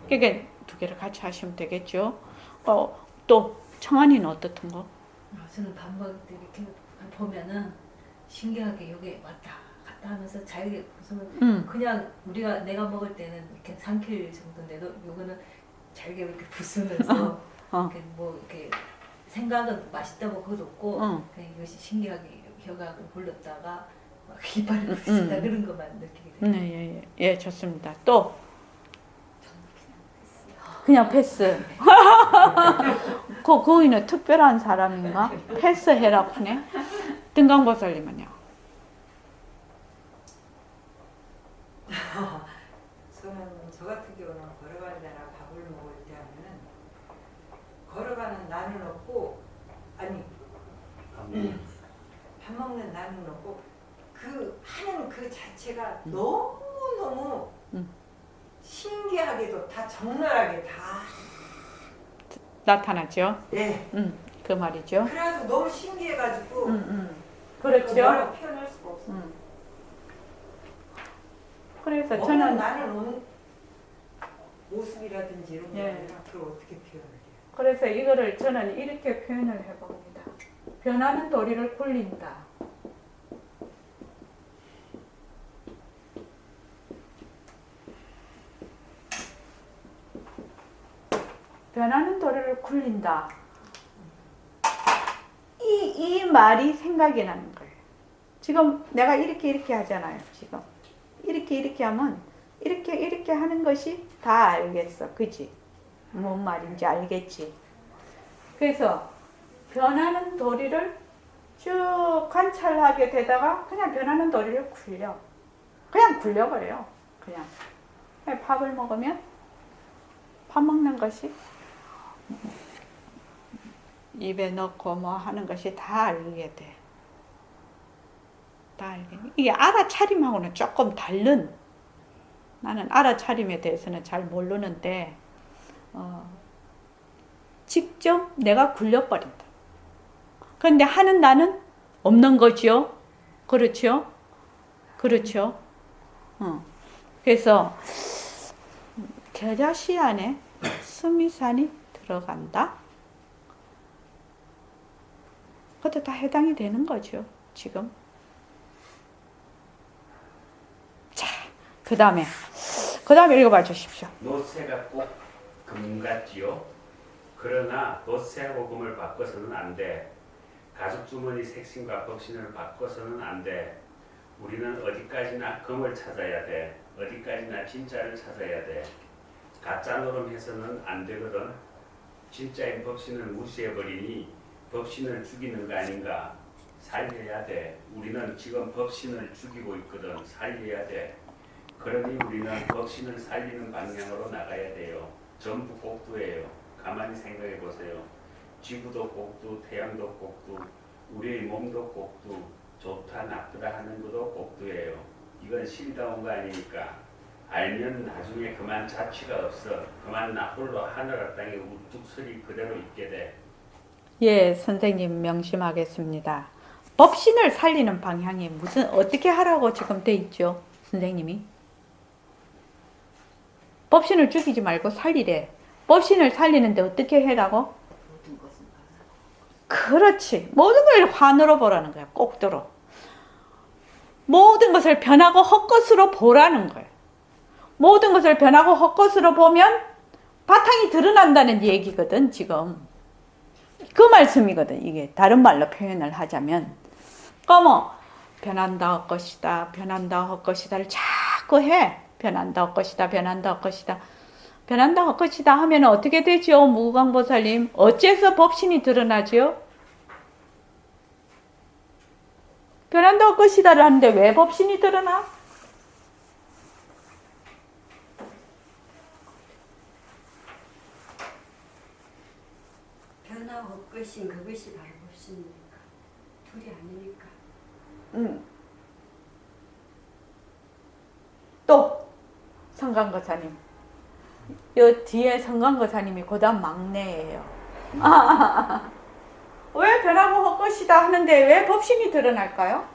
그러니까 두 개를 같이 하시면 되겠죠. 또 청아니는 어떻던가? 저는 밥 먹을 때 이렇게 보면은 신기하게 여기 왔다 갔다 하면서 잘게 무슨 그냥 내가 먹을 때는 이렇게 삼킬 정도인데도 요거는 잘게 이렇게 부수면서 이렇게 뭐 이렇게 생각은 맛있다고 그것도 없고 그냥 이것이 신기하게 혀가 불렀다가 막 이빨을 부신다 그런 것만 느끼게 돼요. 예, 좋습니다. 또 그냥 패스. 그 거기는 특별한 사람인가? 패스해라 하네. 등강보살님은요? 저는 저 같은 경우는 걸어갈 때나 밥을 먹을 때 하면은 걸어가는 나는 없고 밥 먹는 나는 없고 그 하는 그 자체가 너무너무 신기하게도 다 적나라하게 다 나타나죠? 예. 그 말이죠. 그래가지고 너무 신기해가지고 그렇죠. 뭐라고 표현할 수가 없어요. 그래서 먹는 저는 나는 모습이라든지 이런 거 예. 아니라 그걸 어떻게 표현을 해요? 그래서 이거를 저는 이렇게 표현을 해봅니다. 변하는 도리를 굴린다. 변하는 도리를 굴린다. 이 말이 생각이 나는 거예요. 지금 내가 이렇게 하잖아요. 지금 이렇게 하면 이렇게 하는 것이 다 알겠어. 그치? 뭔 말인지 알겠지? 그래서 변하는 도리를 쭉 관찰하게 되다가 그냥 변하는 도리를 그냥 굴려버려요. 그냥 밥을 먹으면 밥 먹는 것이 입에 넣고 뭐 하는 것이 다 알게 돼. 다 알게. 이게 알아차림하고는 조금 다른, 나는 알아차림에 대해서는 잘 모르는데 직접 내가 굴려버린다. 그런데 하는 나는 없는 거죠. 그렇죠? 그렇죠? 그래서 겨자씨 안에 수미산이 들어간다. 그것도 다 해당이 되는 거죠. 지금. 자, 그 다음에 읽어봐 주십시오. 노쇠가 꼭 금 같지요. 그러나 노쇠하고 금을 바꿔서는 안 돼. 가죽주머니 색신과 법신을 바꿔서는 안 돼. 우리는 어디까지나 금을 찾아야 돼. 어디까지나 진짜를 찾아야 돼. 가짜 노름해서는 안 되거든. 진짜인 법신을 무시해버리니 법신을 죽이는 거 아닌가. 살려야 돼. 우리는 지금 법신을 죽이고 있거든. 살려야 돼. 그러니 우리는 법신을 살리는 방향으로 나가야 돼요. 전부 꼭두예요. 가만히 생각해 보세요. 지구도 꼭두, 태양도 꼭두, 우리의 몸도 꼭두, 좋다 나쁘다 하는 것도 꼭두예요. 이건 실다운 거 아니니까. 알면 나중에 그만 자취가 없어. 그만 나 홀로 하늘과 땅에 우뚝 서리 그대로 있게 돼. 예, 선생님 명심하겠습니다. 법신을 살리는 방향이 어떻게 하라고 지금 돼 있죠? 선생님이. 법신을 죽이지 말고 살리래. 법신을 살리는데 어떻게 해라고? 모든 것은 그렇지. 모든 걸 환으로 보라는 거야. 꼭들어. 모든 것을 변하고 헛것으로 보라는 거야. 모든 것을 변하고 헛것으로 보면 바탕이 드러난다는 얘기거든, 지금. 그 말씀이거든, 이게. 다른 말로 표현을 하자면. 그러면 변한다 할 것이다, 변한다 할 것이다를 자꾸 해. 변한다 할 것이다, 변한다 할 것이다, 변한다 할 것이다 하면 어떻게 되죠? 무구강보살님, 어째서 법신이 드러나죠? 변한다 할 것이다를 하는데 왜 법신이 드러나? 변화할 것인 그것이 바로 법신이니까. 둘이 아니니까. 또 성강거사님, 요 뒤에 성강거사님이 그다음 막내예요. 왜 변하고 할 것이다 하는데 왜 법신이 드러날까요?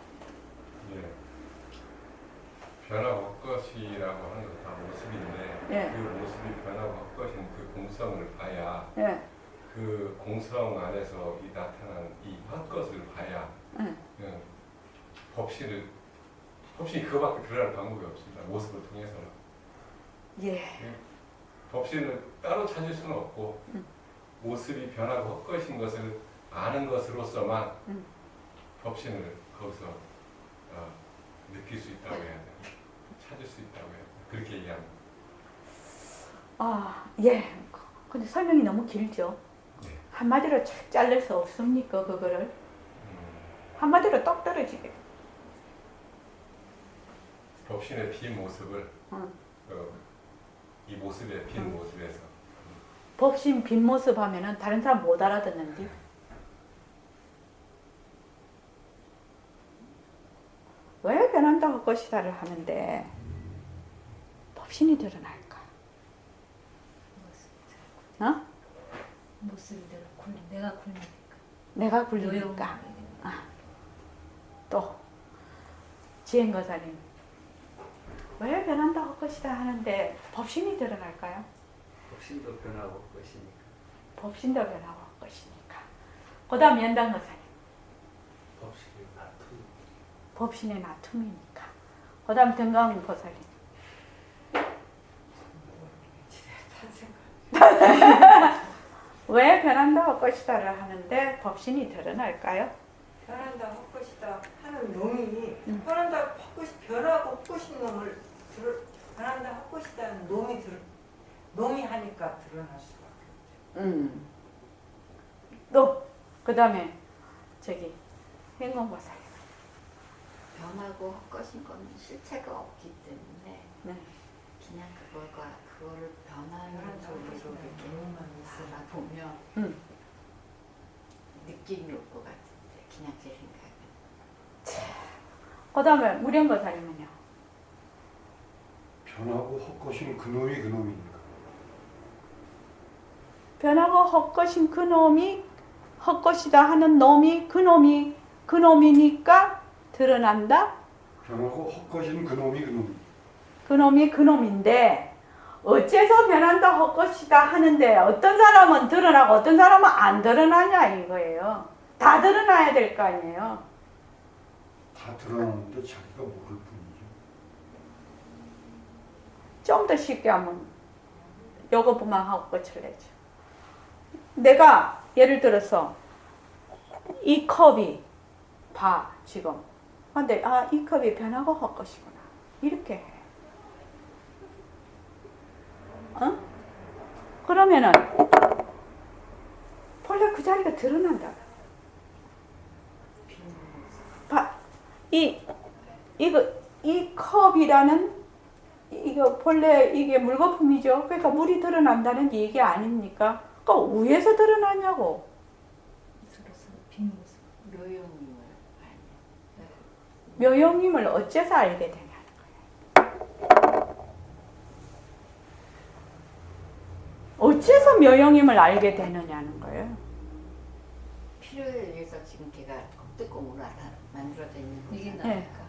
예. 변화할 것이라고 하는 건 다 모습인데 예. 그 모습이 변화할 것인 그 공성을 봐야 예. 그 공성 안에서 이 나타난 이 헛것을 봐야 법신이 그거밖에 드러날 방법이 없습니다. 모습을 통해서는. 예. 법신을 따로 찾을 수는 없고 모습이 변하고 헛것인 것을 아는 것으로서만 법신을 거기서 느낄 수 있다고 해야 돼요. 찾을 수 있다고 해야 돼요. 그렇게 얘기합니다. 아, 예. 근데 설명이 너무 길죠. 네. 한마디로 쫙 잘릴 수 없습니까, 그거를? 한마디로 똑 떨어지게. 법신의 빈 모습을 이 모습의 빈 모습에서 법신 빈 모습 하면은 다른 사람 못 알아듣는디? 왜 변한다 할 것이다를 하는데 법신이 드러날까? 어? 모습이대로 내가 굴리니까. 내가 굴리니까. 또 지행거사님, 왜 변한다 할 것이다 하는데 법신이 드러날까요? 법신도 변하고 것이니까. 법신도 변하고 할 것이니까. 그 다음 연단거사님, 법신이 나쁜. 법신의 나툼이니까. 그 다음 등강보살님, 왜 변한다 할 것이다를 하는데 법신이 드러날까요? 변한다 할 것이다 하는 놈이 변한다 할 것이 변하고 할 것인 놈을 변한다 할 것이다는 놈이 하니까 드러날 수밖에 없죠. 또 그 다음에 저기 행공보살님, 변하고 헛것인 건 실체가 없기 때문에 네. 그냥 그거를 변하는 쪽으로 이렇게 있으나 보면 느낌이 올 것 같은데 그냥 제 생각은. 그 다음에 무령보살님은요? 변하고 헛것인 그놈이 그놈이니까. 변하고 헛것인 그놈이 헛것이다 하는 놈이 그놈이니까 드러난다? 변하고 헛것인 그놈이 그놈이. 그놈이 그놈인데 어째서 변한다 헛것이다 하는데 어떤 사람은 드러나고 어떤 사람은 안 드러나냐 이거예요. 다 드러나야 될 거 아니에요. 다 드러나는데 자기가 모를 뿐이죠. 좀 더 쉽게 하면 요거 부망하고 끝을 내죠. 내가 예를 들어서 이 컵이 봐 지금 근데 이 컵이 변하고 헛것이구나 이렇게 해. 그러면은 본래 그 자리가 드러난다. 이 컵이라는 이거 본래 이게 물거품이죠. 그러니까 물이 드러난다는 얘기 아닙니까? 그 위에서 드러나냐고. 빈 모습. 묘용님을 알면. 묘용님을 어째서 알게 되냐는 거예요. 어째서 묘용님을 알게 되느냐는 거예요. 필요에 의해서 지금 걔가 껍데꽁으로 만들어져 있는 이게 거잖아요. 나니까.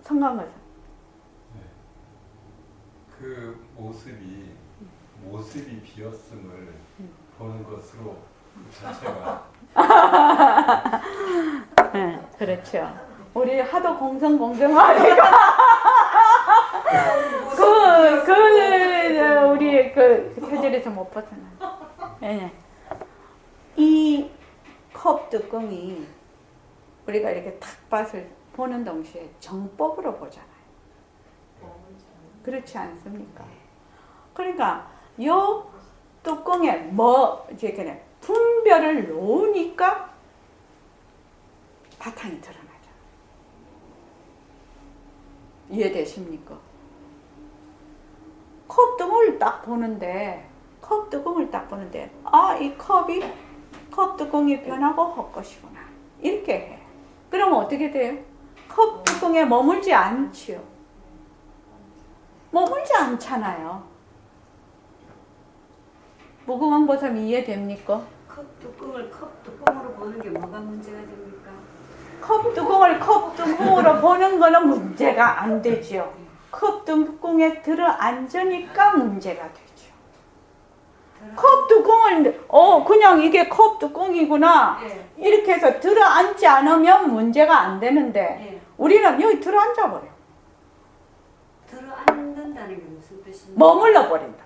성감거사. 그 모습이 비었음을 보는 것으로 그 자체가 네, 그렇죠. 우리 하도 공성하니까 우리 그 표절에서 못 벗어나. 네. 이 컵 뚜껑이 우리가 이렇게 탁 보는 동시에 정법으로 보잖아요. 그렇지 않습니까? 그러니까 요 뚜껑에 이제 그냥 분별을 놓으니까 바탕이 드러나죠. 이해되십니까? 컵 뚜껑을 딱 보는데 이 컵 뚜껑이 변하고 헛것이구나 이렇게 해. 그러면 어떻게 돼요? 컵 뚜껑에 머물지 않지요. 머물지 않잖아요. 무궁왕보살 이해됩니까? 컵 뚜껑으로 보는 게 뭐가 문제가 됩니까? 컵 뚜껑을 컵 뚜껑으로 보는 거는 문제가 안 되지요. 컵 뚜껑에 들어앉으니까 문제가 되죠. 컵 뚜껑을 그냥 이게 컵 뚜껑이구나 예. 이렇게 해서 들어앉지 않으면 문제가 안 되는데 예. 우리는 여기 들어앉아 버려. 들어앉는다는 게 무슨 뜻입니까? 머물러 버린다.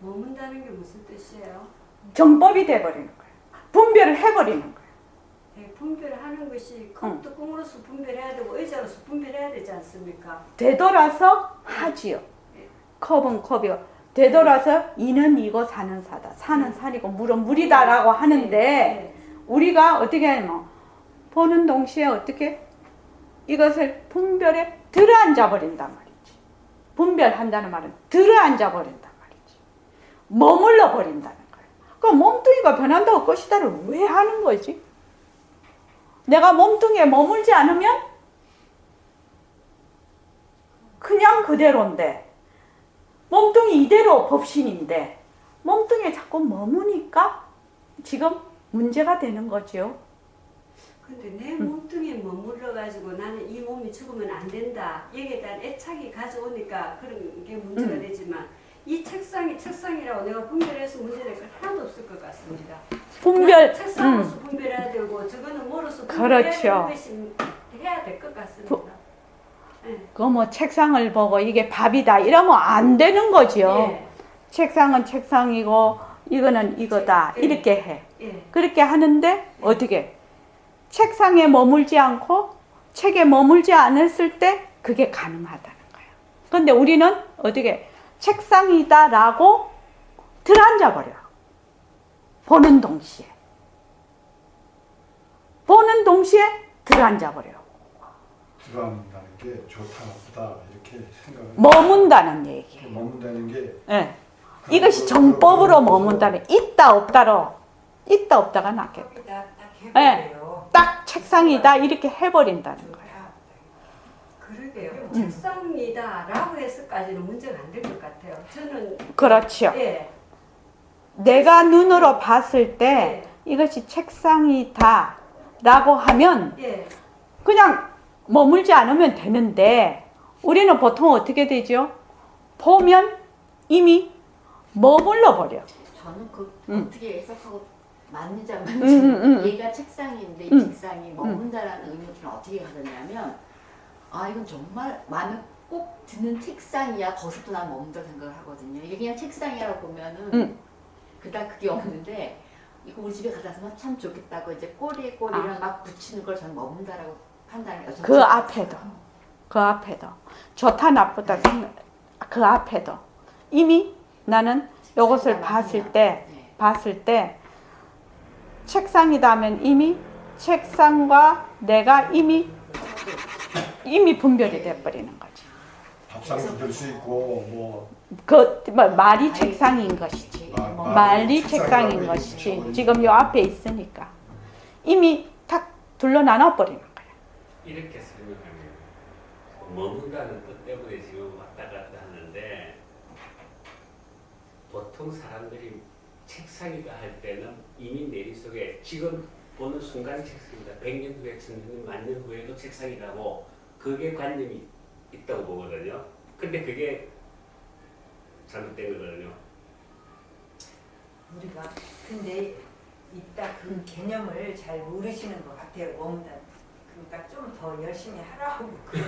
머문다는 게 무슨 뜻이에요? 정법이 돼 버리는 거예요. 분별을 해 버리는 거예요. 분별하는 것이 컵 뚜껑으로서 분별해야 되고 의자로서 분별해야 되지 않습니까? 되돌아서 하지요. 컵은 컵이요. 되돌아서 이는 이고 사는 사다. 사는 산이고 물은 물이다라고 하는데 우리가 어떻게 하냐면 보는 동시에 어떻게 이것을 분별에 들어앉아 버린단 말이지. 분별한다는 말은 들어앉아 버린단 말이지. 머물러 버린다는 거예요. 그럼 몸뚱이가 변한다고 것이다를 왜 하는 거지? 내가 몸뚱이에 머물지 않으면 그냥 그대로인데 몸뚱이 이대로 법신인데 몸뚱이에 자꾸 머무니까 지금 문제가 되는 거죠. 근데 내 몸뚱이에 머물러 가지고 나는 이 몸이 죽으면 안 된다. 여기에 대한 애착이 가져오니까 그런 게 문제가 되지만 이 책상이 책상이라고 내가 분별해서 문제될 건 하나도 없을 것 같습니다. 분별 책상으로서 분별해야 되고 저거는 뭐로서 분별해야 그렇죠. 되는 것이 해야 될 것 같습니다. 그 뭐 책상을 보고 이게 밥이다 이러면 안 되는 거죠. 예. 책상은 책상이고 이거는 이거다 예. 이렇게 해. 예. 그렇게 하는데 어떻게 책상에 머물지 않고 책에 머물지 않았을 때 그게 가능하다는 거예요. 그런데 우리는 어떻게 책상이다라고 들어앉아 버려. 보는 동시에 들어앉아 버려. 들어앉는다는 게 좋다 나쁘다 이렇게 생각을 머문다는 얘기. 머문다는 게 예. 이것이 정법으로 머문다는 있다 없다가 낫겠다. 딱 해버려요. 딱 책상이다 이렇게 해버린다는 거예요. 그러게요. 책상이다라고 해서까지는 문제가 안 될 것 같아요. 저는 그렇죠. 예. 내가 눈으로 봤을 때 이것이 책상이다라고 하면 예. 그냥 머물지 않으면 되는데 우리는 보통 어떻게 되죠? 보면 이미 머물러 버려. 저는 그 음. 어떻게 해석하고 맞는지 안 맞는지 얘가 책상인데 이 책상이 머문다라는 의미를 어떻게 가졌냐면 이건 정말 마음에 꼭 드는 책상이야. 거기서부터 난 머문다 생각을 하거든요. 이게 그냥 책상이라고 보면은 그닥 그게 없는데 이거 우리 집에 가져와서 참 좋겠다고 이제 꼬리에 꼬리랑 막 붙이는 걸 저는 머문다라고 판단해요. 그 앞에도 좋다 나쁘다 그 앞에도 이미 나는 이것을 봤을 때 책상이다 하면 이미 책상과 내가 이미 분별이 돼버리는 거지. 밥상도 될 수 있고 뭐 말이 책상인 것이지. 말이 책상인 것이지. 지금 요 앞에 있으니까 이미 탁 둘러나눠 버리는 거야. 이렇게 설명하면 머문다는 뜻 때문에 지금 왔다 갔다 하는데 보통 사람들이 책상이다 할 때는 이미 내리속에 지금 보는 순간 책상이다. 100년 후에, 1000년, 10,000년 후에도 책상이라고 그게 관념이 있다고 보거든요. 근데 그게 잘못된 거거든요. 우리가 근데 이따 그 개념을 잘 모르시는 것 같아요. 머문다. 그러니까 좀 더 열심히 하라고 그래요.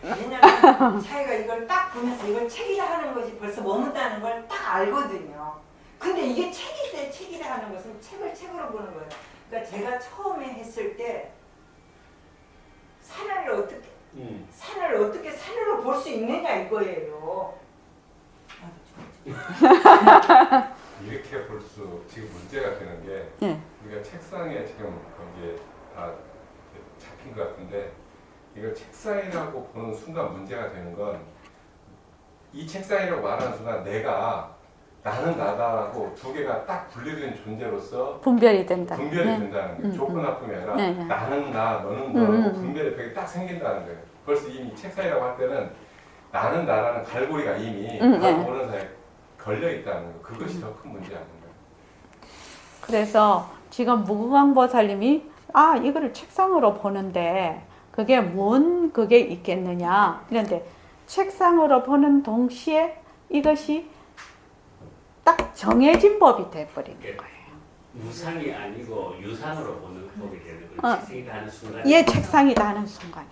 왜냐면 자기가 이걸 딱 보면서 이걸 책이라 하는 것이 벌써 머문다는 걸 딱 알거든요. 근데 이게 책이라 하는 것은 책을 책으로 보는 거예요. 그러니까 제가 처음에 했을 때 산을 어떻게 산으로 볼 수 있느냐 이거예요. 이렇게 볼 수 지금 문제가 되는 게 예. 우리가 책상에 지금 거기에 다 잡힌 것 같은데 이걸 책상이라고 보는 순간 문제가 되는 건 이 책상이라고 말하는 순간 내가 나는 나다라고 두 개가 딱 분리된 존재로서 분별이 된다. 분별이 네. 된다는 게 조건화품이 아니라 네, 네. 나는 나 너는 너라고 분별의 벽이 딱 생긴다는 거예요. 벌써 이미 책상이라고 할 때는 나는 나라는 갈고리가 이미 네. 바로 보는 사이에 걸려 있다는 거. 그것이 더 큰 문제 아닌가요? 그래서 지금 무궁왕보살님이 이거를 책상으로 보는데 그게 뭔 그게 있겠느냐 이런데 책상으로 보는 동시에 이것이 딱 정해진 법이 돼버린 거예요. 무상이 아니고 유상으로 보는 법이 되는 거예요. 책상이다 하는 순간에. 얘 책상이다 하는 순간에.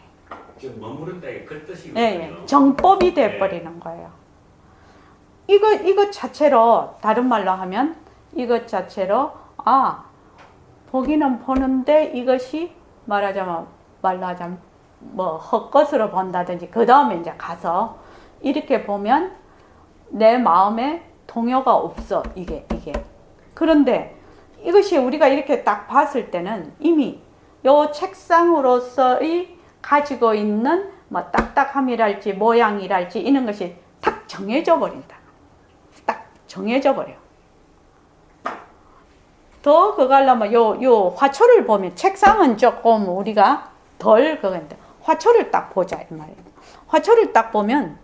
지금 머무른다의 그 뜻이거든요. 예, 정법이 돼버리는 거예요. 이것 자체로 다른 말로 하면 이것 자체로 보기는 보는데 이것이 말로 하자면 뭐 헛것으로 본다든지 그 다음에 이제 가서 이렇게 보면 내 마음에 동요가 없어 이게 그런데 이것이 우리가 이렇게 딱 봤을 때는 이미 요 책상으로서의 가지고 있는 뭐 딱딱함이랄지 모양이랄지 이런 것이 딱 정해져 버린다. 딱 정해져 버려. 더 그거 하려면 요 화초를 보면 책상은 조금 우리가 덜 그건데 화초를 딱 보자 이 말이에요. 화초를 딱 보면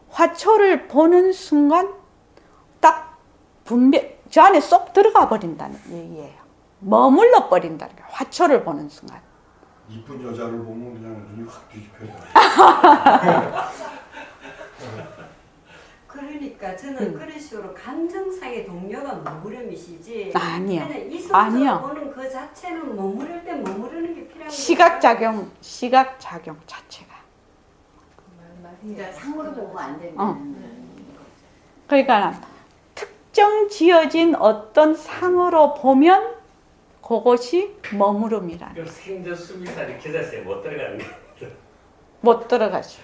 화초를 보는 순간 딱 분별 저 안에 쏙 들어가 버린다는 얘기예요. 머물러 버린다는 거예요. 화초를 보는 순간. 이쁜 여자를 보면 그냥 눈이 확 뒤집혀요. 그러니까 저는 그런 식으로 감정상의 동료가 머무름이시지. 아니요. 그냥 이성적으로 아니요. 보는 그 자체는 머무를 때 머무르는 게 필요한 시각작용 자체가. 그러니까 상으로 보면 안 된다는 그러니까 특정 지어진 어떤 상으로 보면 그것이 머무름이라는 그럼 생전 수미산이 계좌서에 못 들어가는 거예요. 못 들어가죠.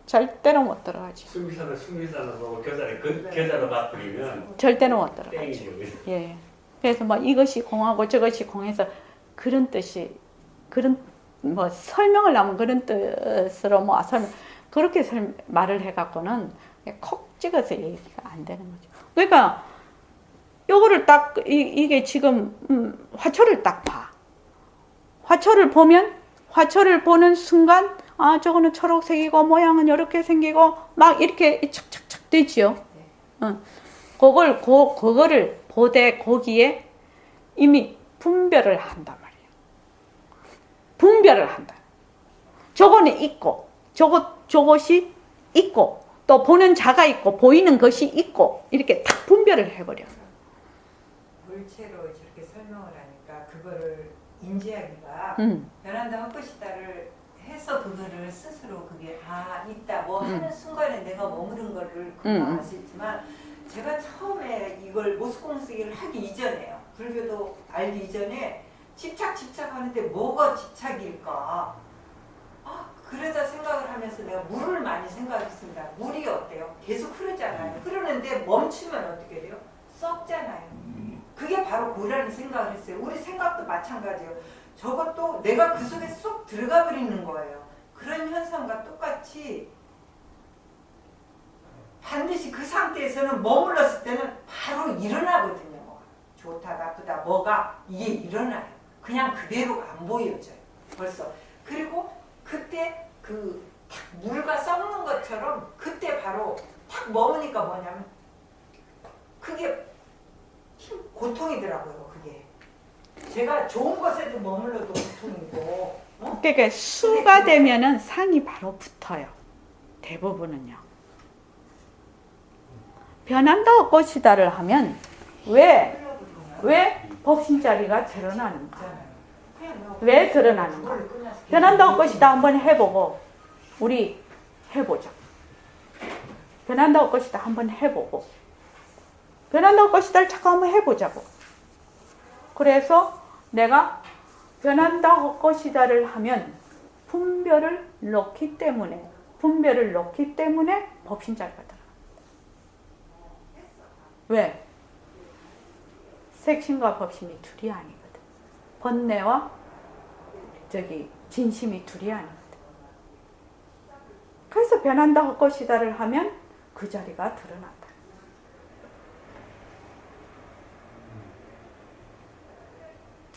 절대로 못 들어가죠. 수미산을 보고 겨자로 바꾸면 절대로 못 들어가죠. 땡이죠. 예. 그래서 뭐 이것이 공하고 저것이 공해서 그런 뜻이 뭐 설명을 하면 그런 뜻으로 뭐 설명 그렇게 말을 해갖고는 콕 찍어서 얘기가 안 되는 거죠. 그러니까 요거를 딱 이게 지금 화초를 딱 봐. 화초를 보면 화초를 보는 순간 저거는 초록색이고 모양은 이렇게 생기고 막 이렇게 착착착 되지요. 그거를 보되 거기에 이미 분별을 한단 말이에요. 분별을 한다. 저거는 있고 저것이 있고 또 보는 자가 있고 보이는 것이 있고 이렇게 딱 분별을 해버려. 물체로 저렇게 설명을 하니까 그거를 인지하기가 변한다 할 것이다를 해서 그거를 스스로 그게 있다 뭐 하는 순간에 내가 머무른 거를 금방 알 수 있지만 제가 처음에 이걸 모습공쓰기를 하기 이전에요. 불교도 알기 이전에 집착하는데 뭐가 집착일까? 그러다 생각을 하면서 내가 물을 많이 생각했습니다. 물이 어때요? 계속 흐르잖아요. 흐르는데 멈추면 어떻게 돼요? 썩잖아요. 그게 바로 고라는 생각을 했어요. 우리 생각도 마찬가지예요. 저것도 내가 그 속에 쏙 들어가 버리는 거예요. 그런 현상과 똑같이 반드시 그 상태에서는 머물렀을 때는 바로 일어나거든요. 뭐가. 좋다 나쁘다 뭐가 이게 일어나요. 그냥 그대로 안 보여져요. 벌써. 그리고 그때 그 물과 썩는 것처럼 그때 바로 탁 머무니까 뭐냐면 그게 고통이더라고요. 그게 제가 좋은 것에도 머물러도 고통이고 그러니까 수가 되면은 상이 바로 붙어요. 대부분은요. 변한다 것이다를 하면 왜 법신자리가 드러나는가? 왜 드러나는가? 변한다 것이다 한번 해보고 우리 해보자. 변한다 것이다 한번 해보고 변한다 것이다를 잠깐 한번 해보자고. 그래서 내가 변한다 할 것이다를 하면 분별을 넣기 때문에 법신자리가 들어간다. 왜? 색신과 법신이 둘이 아니거든. 번뇌와 진심이 둘이 아니거든. 그래서 변한다 할 것이다를 하면 그 자리가 드러난다.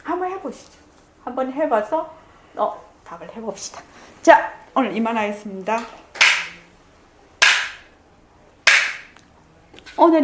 한번 해보시죠. 한번 해봐서 답을 해봅시다. 자, 오늘 이만하겠습니다. 오늘